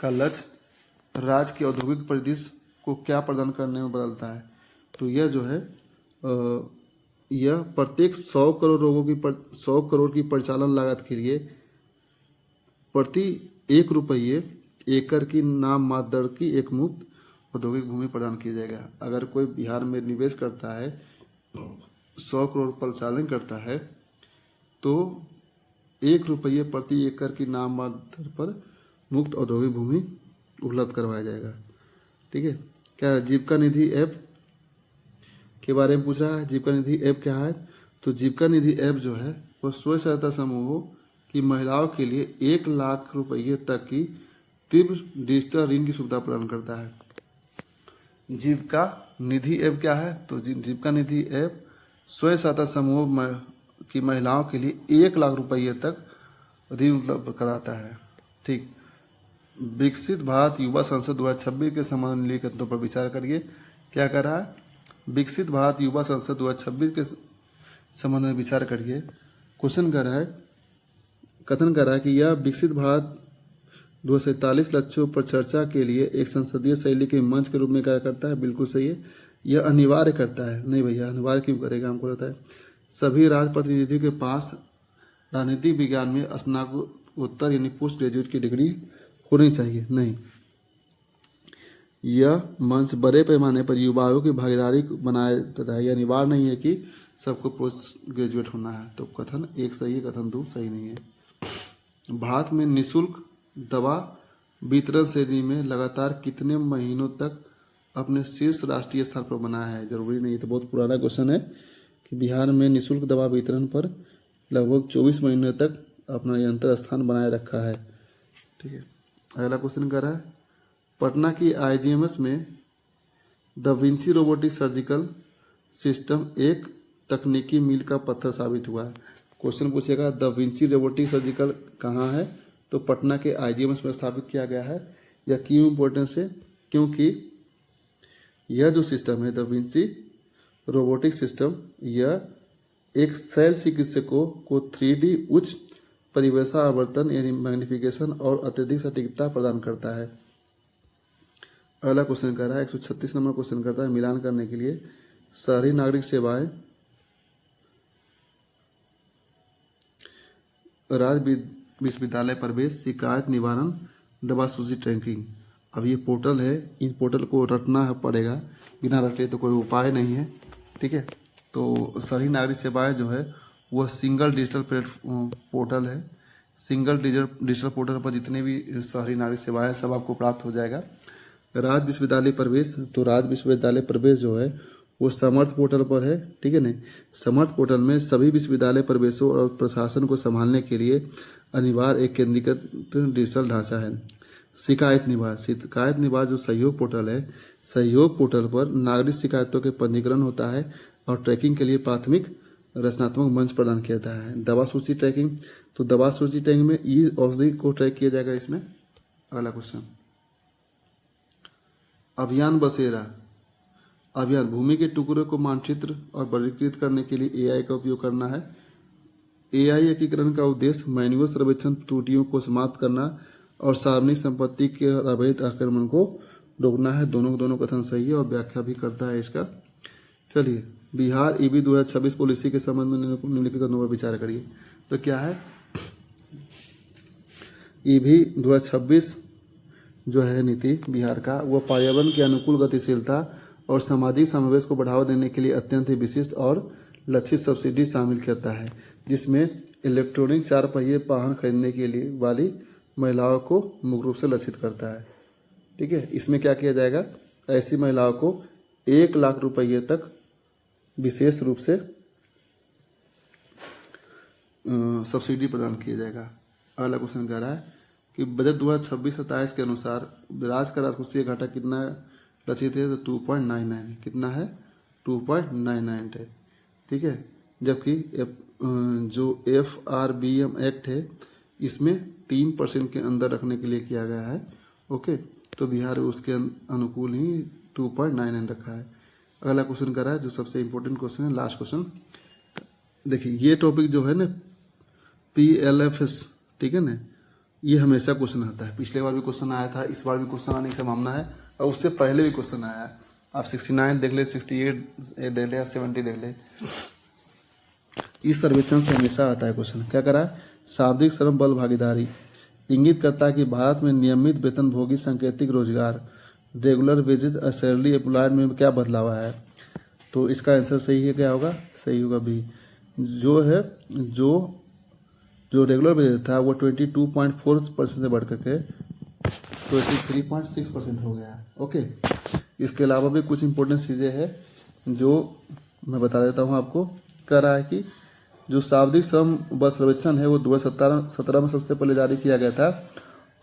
का लक्ष्य राज्य की औद्योगिक परिदृश्य को क्या प्रदान करने में बदलता है? तो यह जो है यह प्रत्येक 100 करोड़ की परिचालन लागत के लिए प्रति ₹1 एकड़ की नाम मात्र दर की एक मुफ्त औद्योगिक भूमि प्रदान की जाएगा। अगर कोई बिहार में निवेश करता है, 100 करोड़ परिचालन करता है, तो ₹1 प्रति एकड़ की नाम मात्र दर पर मुफ्त औद्योगिक भूमि उपलब्ध करवाया जाएगा। ठीक है। क्या जीविका निधि ऐप के बारे में पूछ रहा है। जीविका निधि ऐप क्या है? तो जीविका निधि ऐप जो है वो स्वयं सहायता समूहों की महिलाओं के लिए ₹1,00,000 तक की तीव्र डिजिटल ऋण की सुविधा प्रदान करता है। जीविका निधि ऐप क्या है? तो जीविका निधि ऐप स्वयं सहायता समूह की महिलाओं के लिए ₹1,00,000 तक ऋण उपलब्ध कराता है। ठीक। विकसित भारत युवा संसद 2026 के समन्वयकों पर विचार करिए। क्या कर रहा है? विकसित भारत युवा संसद 2026 के संबंध में विचार करिए। क्वेश्चन कर रहा है, कथन कर रहा है कि यह विकसित भारत 2047 लक्ष्यों पर चर्चा के लिए एक संसदीय शैली के मंच के रूप में कार्य करता है। बिल्कुल सही है। यह अनिवार्य करता है। नहीं भैया, अनिवार्य क्यों करेगा? हमको लगता है सभी राज्य प्रतिनिधियों के पास राजनीतिक विज्ञान में स्नातकोत्तर यानी पोस्ट ग्रेजुएट की डिग्री होनी चाहिए। नहीं, यह मंच बड़े पैमाने पर युवाओं की भागीदारी बनाए देता है। यह अनिवार्य नहीं है कि सबको पोस्ट ग्रेजुएट होना है। तो कथन एक सही है, कथन दो सही नहीं है। भारत में निःशुल्क दवा वितरण श्रेणी में लगातार कितने महीनों तक अपने शीर्ष राष्ट्रीय स्थान पर बना है? जरूरी नहीं है, तो बहुत पुराना क्वेश्चन है कि बिहार में निःशुल्क दवा वितरण पर लगभग 24 महीनों तक अपना निरंतर स्थान बनाए रखा है। ठीक है। अगला क्वेश्चन कर रहा है, पटना की IGMS में the Vinci robotic surgical system एक तकनीकी मील का पत्थर साबित हुआ है। क्वेश्चन पूछेगा द विंची रोबोटिक सर्जिकल कहाँ है? तो पटना के IGMS में स्थापित किया गया है। यह क्यों इम्पोर्टेंस है? क्योंकि यह जो सिस्टम है द विंची रोबोटिक सिस्टम, यह एक शैल चिकित्सकों को 3D उच्च परिवेशावर्तन यानी मैग्निफिकेशन और अत्यधिक सटीकता प्रदान करता है। अगला क्वेश्चन कर रहा है 136 नंबर क्वेश्चन करता है मिलान करने के लिए, शहरी नागरिक सेवाएं राज्य विश्वविद्यालय प्रवेश शिकायत निवारण दवा सूची ट्रैकिंग। अब ये पोर्टल है, इन पोर्टल को रटना पड़ेगा, बिना रटे तो कोई उपाय नहीं है। ठीक है। तो शहरी नागरिक सेवाएं जो है वह सिंगल डिजिटल पोर्टल है। सिंगल डिजिटल पोर्टल पर जितने भी शहरी नागरिक सेवाएं सब आपको प्राप्त हो जाएगा। राज्य विश्वविद्यालय प्रवेश, तो राज्य विश्वविद्यालय प्रवेश जो है वो समर्थ पोर्टल पर है। ठीक है ना। समर्थ पोर्टल में सभी विश्वविद्यालय प्रवेशों और प्रशासन को संभालने के लिए अनिवार्य एक केंद्रीकृत डिजिटल ढांचा है। शिकायत निवार जो सहयोग पोर्टल है, सहयोग पोर्टल पर नागरिक शिकायतों के पंजीकरण होता है और ट्रैकिंग के लिए प्राथमिक रचनात्मक मंच प्रदान किया जाता है। दवा सूची ट्रैकिंग, तो दवा सूची ट्रैकिंग में ई औषधि को ट्रैक किया जाएगा इसमें। अगला क्वेश्चन, अभियान बसेरा अभियान भूमि के टुकड़ों को मानचित्र और वर्गीकृत करने के लिए AI का उपयोग करना है। AI एकीकरण का उद्देश्य मैनुअल सर्वेक्षण त्रुटियों को समाप्त करना और सार्वजनिक संपत्ति के अवैध आक्रमण को रोकना है। दोनों कथन सही है और व्याख्या भी करता है इसका। चलिए, बिहार EB 2026 पॉलिसी के संबंध में निम्नलिखित कथनों पर विचार करिए। तो क्या है? EB 2026 जो है नीति बिहार का, वह पर्यावरण के अनुकूल गतिशीलता और सामाजिक समावेश को बढ़ावा देने के लिए अत्यंत ही विशिष्ट और लक्षित सब्सिडी शामिल करता है, जिसमें इलेक्ट्रॉनिक 4 पहिए वाहन खरीदने के लिए वाली महिलाओं को मुख्य रूप से लक्षित करता है। ठीक है। इसमें क्या किया जाएगा? ऐसी महिलाओं को ₹1,00,000 तक विशेष रूप से सब्सिडी प्रदान किया जाएगा। अगला क्वेश्चन कह रहा है कि बजट 2026-27 के अनुसार राज्य का राजकोषीय घाटा कितना लक्षित है? तो 2.99 कितना है? 2.99 है। ठीक है। जबकि जो FRBM एक्ट है इसमें 3% के अंदर रखने के लिए किया गया है। ओके, तो बिहार उसके अनुकूल ही 2.99 रखा है। अगला क्वेश्चन कर रहा है जो सबसे इम्पोर्टेंट क्वेश्चन है, लास्ट क्वेश्चन। देखिए, ये टॉपिक जो है ना PLFS, ठीक है ना, ये हमेशा क्वेश्चन आता है। पिछले बार भी क्वेश्चन आया था, इस बार भी क्वेश्चन आने की संभावना है और उससे पहले भी क्वेश्चन आया है। आप 69 देख ले, 68 देख ले, 70 देख ले। इस सर्वेक्षण से हमेशा आता है क्वेश्चन। क्या करा? शाब्दिक श्रम बल भागीदारी इंगित करता है कि भारत में नियमित वेतनभोगी सांकेतिक रोजगार रेगुलर वेजेज सैलरी एम्प्लॉयड में क्या बदलाव आया है। तो इसका आंसर सही है, क्या होगा, सही होगा बी। जो है जो रेगुलर वेजेज था वो 22.4% से बढ़ करके 23.6% हो गया है। ओके, इसके अलावा भी कुछ इंपॉर्टेंट चीज़ें हैं जो मैं बता देता हूँ आपको। कह रहा है कि जो शाब्दिक श्रम व सर्वेक्षण है वो 2017 में सबसे पहले जारी किया गया था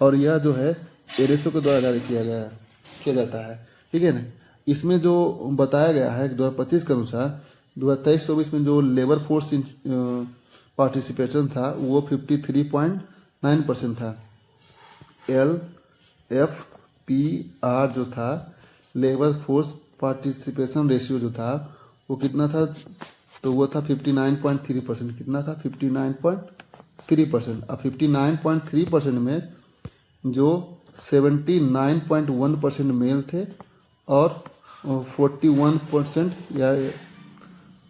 और यह जो है एरेसो के द्वारा जारी किया जाता है, ठीक है ना। इसमें जो बताया गया है 2025 के अनुसार 2023-24 में जो लेबर फोर्स पार्टिसिपेशन था वो 53.9% था। LFPR जो था लेबर फोर्स पार्टिसिपेशन रेशियो जो था वो कितना था, तो वो था 59.3%। कितना था, 59.3%। अब 59.3% में जो 79.1% मेल थे और 41% या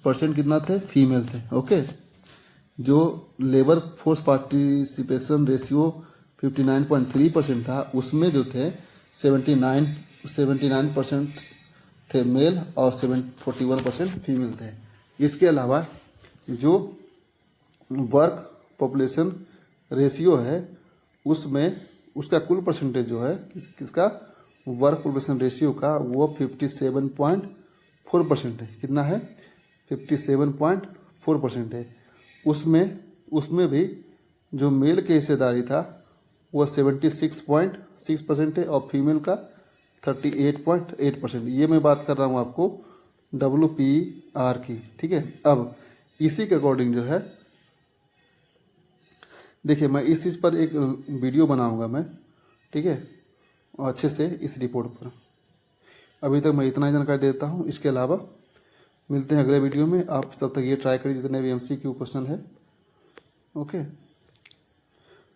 परसेंट कितना थे, फीमेल थे। ओके, जो लेबर फोर्स पार्टिसिपेशन रेशियो 59.3% था उसमें जो थे 79% थे मेल और 41% फीमेल थे। इसके अलावा जो वर्क पॉपुलेशन रेशियो है उसमें उसका कुल परसेंटेज जो है किसका, वर्क पॉपुलेशन रेशियो का वो 57.4% है। कितना है, 57.4% है। उसमें भी जो मेल की हिस्सेदारी था वो 76.6% है और फीमेल का 38.8%। ये मैं बात कर रहा हूँ आपको WPR की, ठीक है। अब इसी के अकॉर्डिंग जो है देखिए मैं इस चीज़ पर एक वीडियो बनाऊंगा मैं, ठीक है, और अच्छे से इस रिपोर्ट पर। अभी तक मैं इतना ही जानकारी देता हूँ, इसके अलावा मिलते हैं अगले वीडियो में। आप तब तक ये ट्राई करिए जितने भी MCQ क्वेश्चन है, ओके,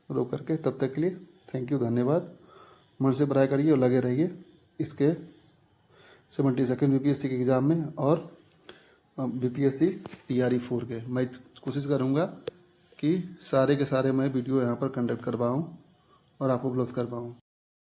रोक करके। तब तक के लिए थैंक यू, धन्यवाद। मन से पढ़ाई करिए और लगे रहिए इसके 72nd BPSC के एग्ज़ाम में और BPSC TRE 4 के। मैं कोशिश करूँगा कि सारे के सारे मैं वीडियो यहाँ पर कंडक्ट करवाऊँ और आपको उपलब्ध करवाऊँ।